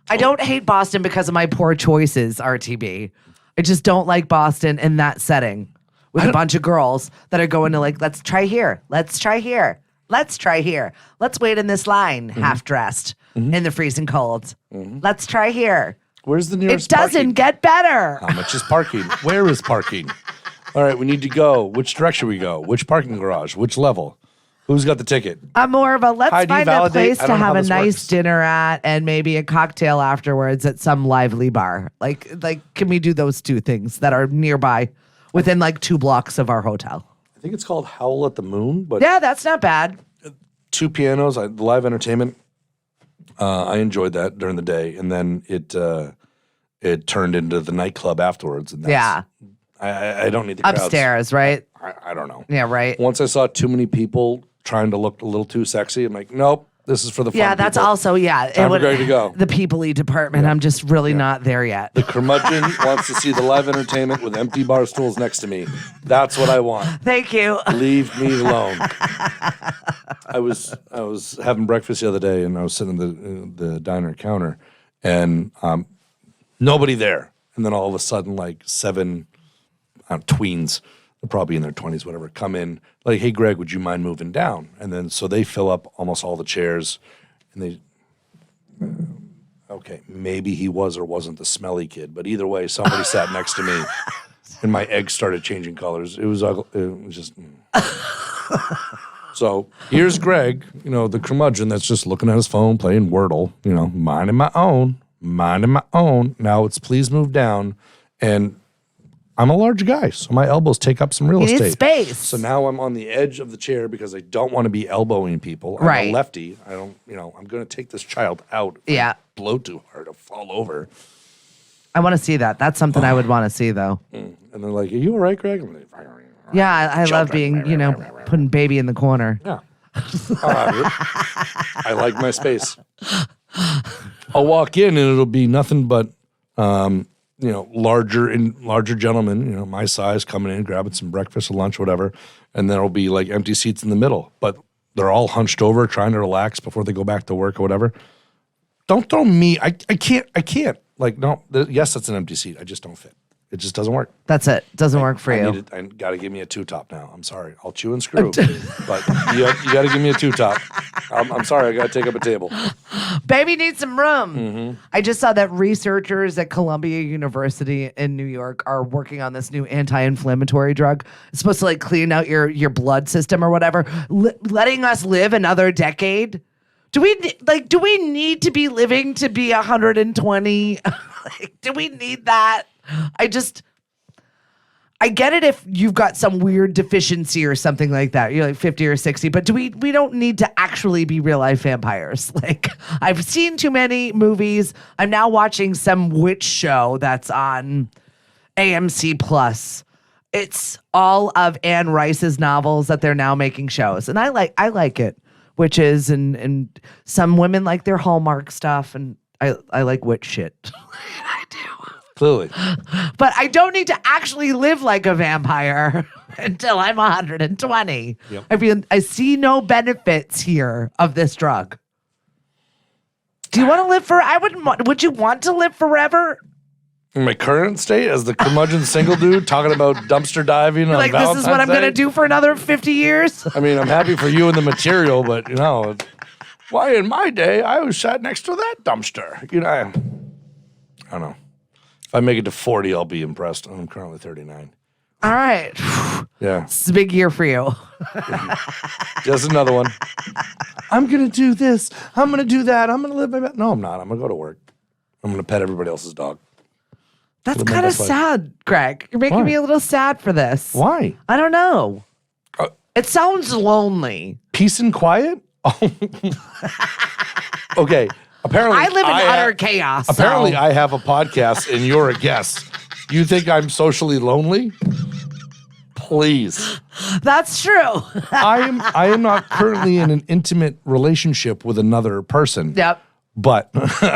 I don't hate Boston because of my poor choices, RTB. I just don't like Boston in that setting with a bunch of girls that are going to like, let's try here. Let's try here. Let's try here. Let's wait in this line, half dressed in the freezing cold. Let's try here. Where's the nearest It doesn't parking? get better. How much is parking? Where is parking? All right, we need to go. Which direction we go? Which parking garage? Which level? Who's got the ticket? I'm more of a let's Heidi, find a validate. place I to don't know have how a this nice works. dinner at and maybe a cocktail afterwards at some lively bar. Like, can we do those two things that are nearby within like 2 blocks of our hotel? I think it's called Howl at the Moon, but Yeah, that's not bad. 2 pianos, the live entertainment. I enjoyed that during the day, and then it turned into the nightclub afterwards. And Yeah. I don't need the crowds. Upstairs, right? I don't know. Yeah, right. Once I saw too many people trying to look a little too sexy, I'm like, nope, this is for the fun Yeah, that's people. also, yeah. Time for Greg to go. The people-y department, I'm just really not there yet. The curmudgeon wants to see the live entertainment with empty bar stools next to me. That's what I want. Thank you. Leave me alone. I was having breakfast the other day, and I was sitting in the diner counter, and nobody there. And then all of a sudden, like 7 tweens, they're probably in their 20s, whatever, come in like, "Hey, Greg, would you mind moving down?" And then so they fill up almost all the chairs, and they. Okay, maybe he was or wasn't the smelly kid, but either way, somebody sat next to me, and my eggs started changing colors. It was ugly. It was just. So here's Greg, the curmudgeon that's just looking at his phone, playing Wordle, minding my own. Now it's please move down, and I'm a large guy, so my elbows take up some real You need estate. space. So now I'm on the edge of the chair because I don't want to be elbowing people. I'm Right. a lefty. I don't, I'm going to take this child out. If Yeah. I blow too hard, I'll fall over. I want to see that. That's something I would want to see, though. And they're like, "Are you all right, Greg?" I'm like, Yeah, I love being, putting baby in the corner. yeah. I like my space. I'll walk in and it'll be nothing but, larger gentlemen, my size, coming in, grabbing some breakfast or lunch, whatever, and there'll be like empty seats in the middle, but they're all hunched over, trying to relax before they go back to work or whatever. Don't throw me. I can't. Like, no. Yes, that's an empty seat. I just don't fit. It just doesn't work. That's it. Doesn't work for you. I got to give me a 2-top now. I'm sorry. I'll chew and screw, but you got to give me a 2-top. I'm sorry. I got to take up a table. Baby needs some room. I just saw that researchers at Columbia University in New York are working on this new anti-inflammatory drug. It's supposed to like clean out your blood system or whatever, letting us live another decade. Do we need to be living to be 120? Do we need that? I get it if you've got some weird deficiency or something like that. You're like 50 or 60, but we don't need to actually be real life vampires. Like, I've seen too many movies. I'm now watching some witch show that's on AMC Plus. It's all of Anne Rice's novels that they're now making shows. And I like it. Witches and some women like their Hallmark stuff, and I like witch shit. I do. Clearly. But I don't need to actually live like a vampire until I'm 120. Yep. I see no benefits here of this drug. Do you want to live would you want to live forever? In my current state as the curmudgeon single dude talking about dumpster diving on Like, Valentine's this is what I'm going to Day? do for another 50 years? I mean, I'm happy for you and the material, but, why in my day I was sat next to that dumpster? I don't know. If I make it to 40, I'll be impressed. I'm currently 39. All right. Yeah. It's a big year for you. Just another one. I'm going to do this. I'm going to do that. I'm going to live my best. No, I'm not. I'm going to go to work. I'm going to pet everybody else's dog. That's kind of sad, Greg. You're making me a little sad for this. Why? I don't know. It sounds lonely. Peace and quiet? Okay. Apparently, I live in utter chaos. Apparently, I have a podcast and you're a guest. You think I'm socially lonely? Please. That's true. I am not currently in an intimate relationship with another person. Yep. But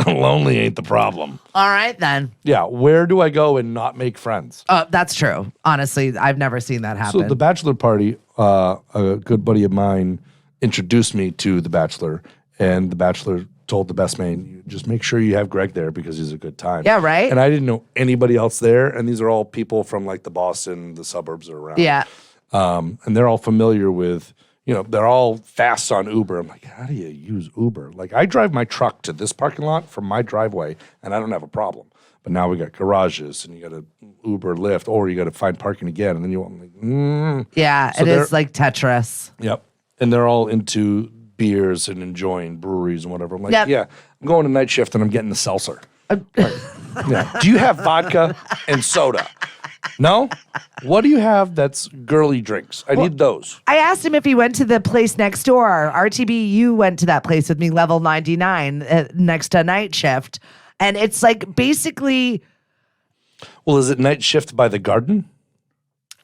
lonely ain't the problem. All right, then. Yeah. Where do I go and not make friends? That's true. Honestly, I've never seen that happen. So the Bachelor Party, a good buddy of mine introduced me to The Bachelor, and The Bachelor told the best man, "You just make sure you have Greg there because he's a good time." Yeah, right? And I didn't know anybody else there, and these are all people from like the Boston, the suburbs are around. Yeah. And they're all familiar with, they're all fast on Uber. I'm like, how do you use Uber? Like, I drive my truck to this parking lot from my driveway, and I don't have a problem. But now we got garages, and you got to Uber, Lyft, or you got to find parking again, and then I'm like, Yeah, So it is like Tetris. Yep. And they're all into beers and enjoying breweries and whatever. I'm like, yeah, I'm going to night shift and I'm getting the seltzer. Yeah. Do you have vodka and soda? No? What do you have that's girly drinks? I need those. I asked him if he went to the place next door. RTB, you went to that place with me, level 99, next to night shift. And it's like basically... Well, is it night shift by the garden?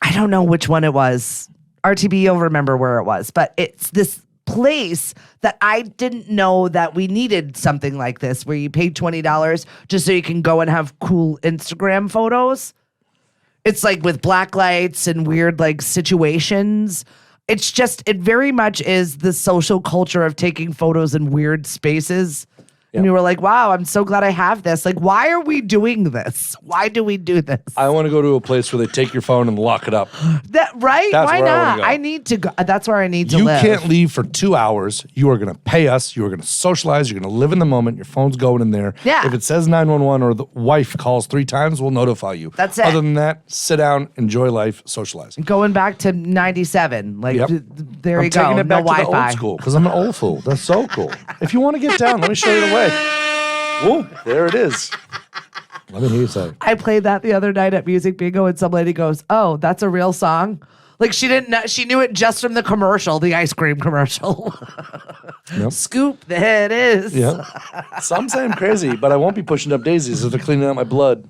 I don't know which one it was. RTB, you'll remember where it was. But it's this place that I didn't know that we needed something like this, where you paid $20 just so you can go and have cool Instagram photos. It's like with black lights and weird like situations. It's just, it very much is the social culture of taking photos in weird spaces. And you were like, wow, I'm so glad I have this. Like, why are we doing this? Why do we do this? I want to go to a place where they take your phone and lock it up. Right? That's why where not? go. I need to go. That's where I need to You live. can't leave for 2 hours. You are going to pay us. You are going to socialize. You're going to live in the moment. Your phone's going in there. Yeah. If it says 911 or the wife calls 3 times, we'll notify you. That's it. Other than that, sit down, enjoy life, socialize. Going back to 97. Like, Yep. there you go. I'm taking it back no to the Wi-Fi. old school because I'm an old fool. That's so cool. If you want to get down, let me show you the way. Whoa, there it is. Let me hear you say. I played that the other night at Music Bingo, and some lady goes, "Oh, that's a real song." Like she didn't know, she knew it just from the commercial, the ice cream commercial. Yep. Scoop, there it is. Yeah. Some say I'm crazy, but I won't be pushing up daisies if they're cleaning out my blood.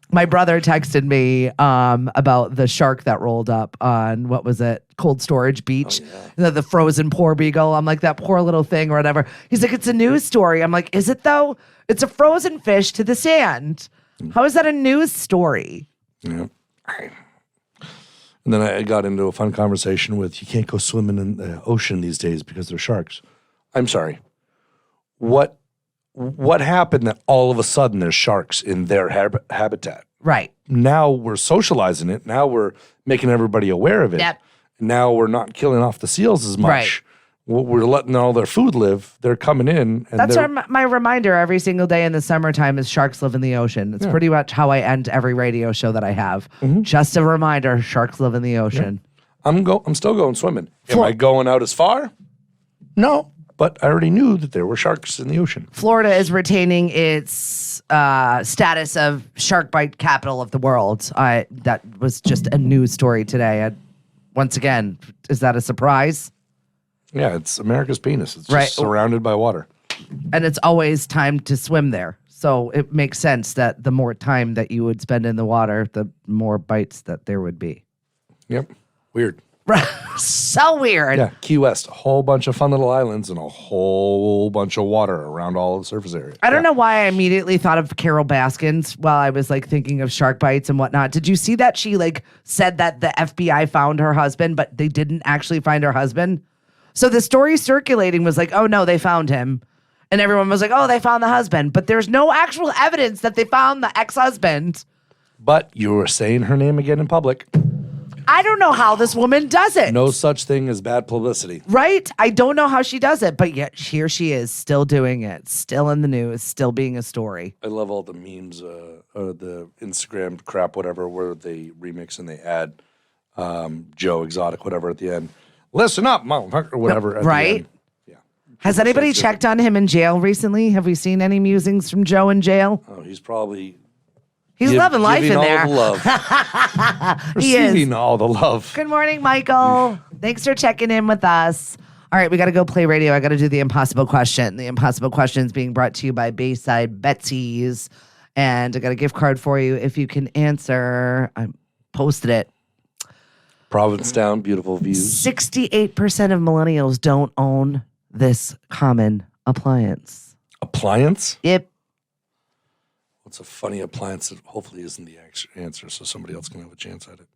My brother texted me about the shark that rolled up on, what was it, Cold Storage Beach, the frozen poor beagle. I'm like, that poor little thing or whatever. He's like, it's a news story. I'm like, is it though? It's a frozen fish to the sand. How is that a news story? Yeah. And then I got into a fun conversation with, you can't go swimming in the ocean these days because there's sharks. I'm sorry. What happened that all of a sudden there's sharks in their habitat? Right. Now we're socializing it. Now we're making everybody aware of it. Yep. Now we're not killing off the seals as much. Right. We're letting all their food live. They're coming in. And That's my reminder every single day in the summertime is sharks live in the ocean. It's pretty much how I end every radio show that I have. Just a reminder, sharks live in the ocean. I'm still going swimming. Am I going out as far? No. But I already knew that there were sharks in the ocean. Florida is retaining its status of shark bite capital of the world. That was just a news story today. Once again, is that a surprise? Yeah, it's America's penis. It's just surrounded by water. And it's always time to swim there. So it makes sense that the more time that you would spend in the water, the more bites that there would be. Yep. Weird. So weird. Yeah, Key West, a whole bunch of fun little islands and a whole bunch of water around all the surface area. I don't know why I immediately thought of Carol Baskins while I was like thinking of shark bites and whatnot. Did you see that she like said that the FBI found her husband, but they didn't actually find her husband? So the story circulating was like, oh no, they found him. And everyone was like, oh, they found the husband. But there's no actual evidence that they found the ex-husband. But you were saying her name again in public. I don't know how this woman does it. No such thing as bad publicity. Right? I don't know how she does it, but yet here she is, still doing it, still in the news, still being a story. I love all the memes, the Instagram crap, whatever, where they remix and they add Joe Exotic, whatever, at the end. Listen up, motherfucker, or whatever. At right? The end. Yeah. Has anybody checked on him in jail recently? Have we seen any musings from Joe in jail? Oh, he's probably... He's loving life in there. All the love. He is. Receiving all the love. Good morning, Michael. Thanks for checking in with us. All right, we got to go play radio. I got to do the impossible question. The impossible question is being brought to you by Bayside Betsy's. And I got a gift card for you if you can answer. I posted it. Provincetown, beautiful views. 68% of millennials don't own this common appliance. Appliance? Yep. What's a funny appliance that hopefully isn't the answer, so somebody else can have a chance at it?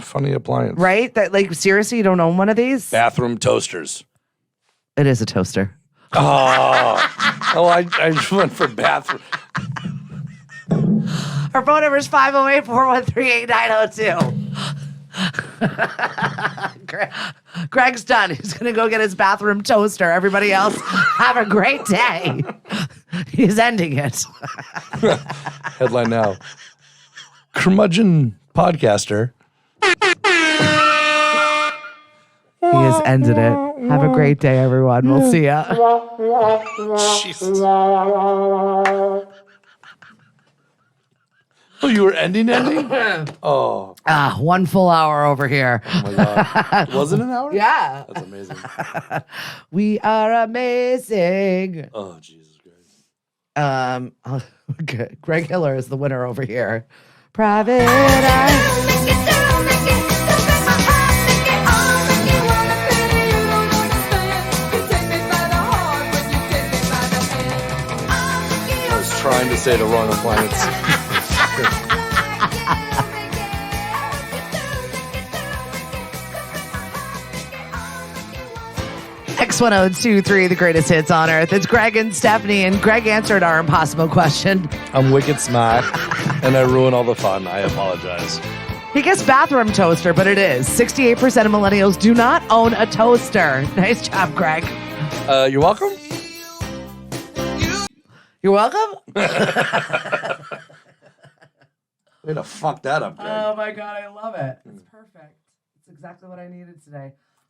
Funny appliance. Right? That, like, seriously, you don't own one of these? Bathroom toasters. It is a toaster. I just went for bathroom. Our phone number is 508-413-8902. Greg's done. He's going to go get his bathroom toaster. Everybody else, have a great day. He's ending it. Headline now. Curmudgeon podcaster. He has ended it. Have a great day, everyone. We'll see ya. Jesus. Oh, you were ending? Oh. One full hour over here. Oh, my God. Was it an hour? Yeah. That's amazing. We are amazing. Oh, Jesus Christ. Greg Hiller is the winner over here. Private Eye. I was trying to say the wrong appliance. X1023, the greatest hits on earth. It's Greg and Stephanie, and Greg answered our impossible question. I'm wicked smart, and I ruin all the fun. I apologize. He gets bathroom toaster, but it is. 68% of millennials do not own a toaster. Nice job, Greg. You're welcome. You're welcome? Way to fuck that up, Greg. Oh, my God. I love it. It's perfect. It's exactly what I needed today.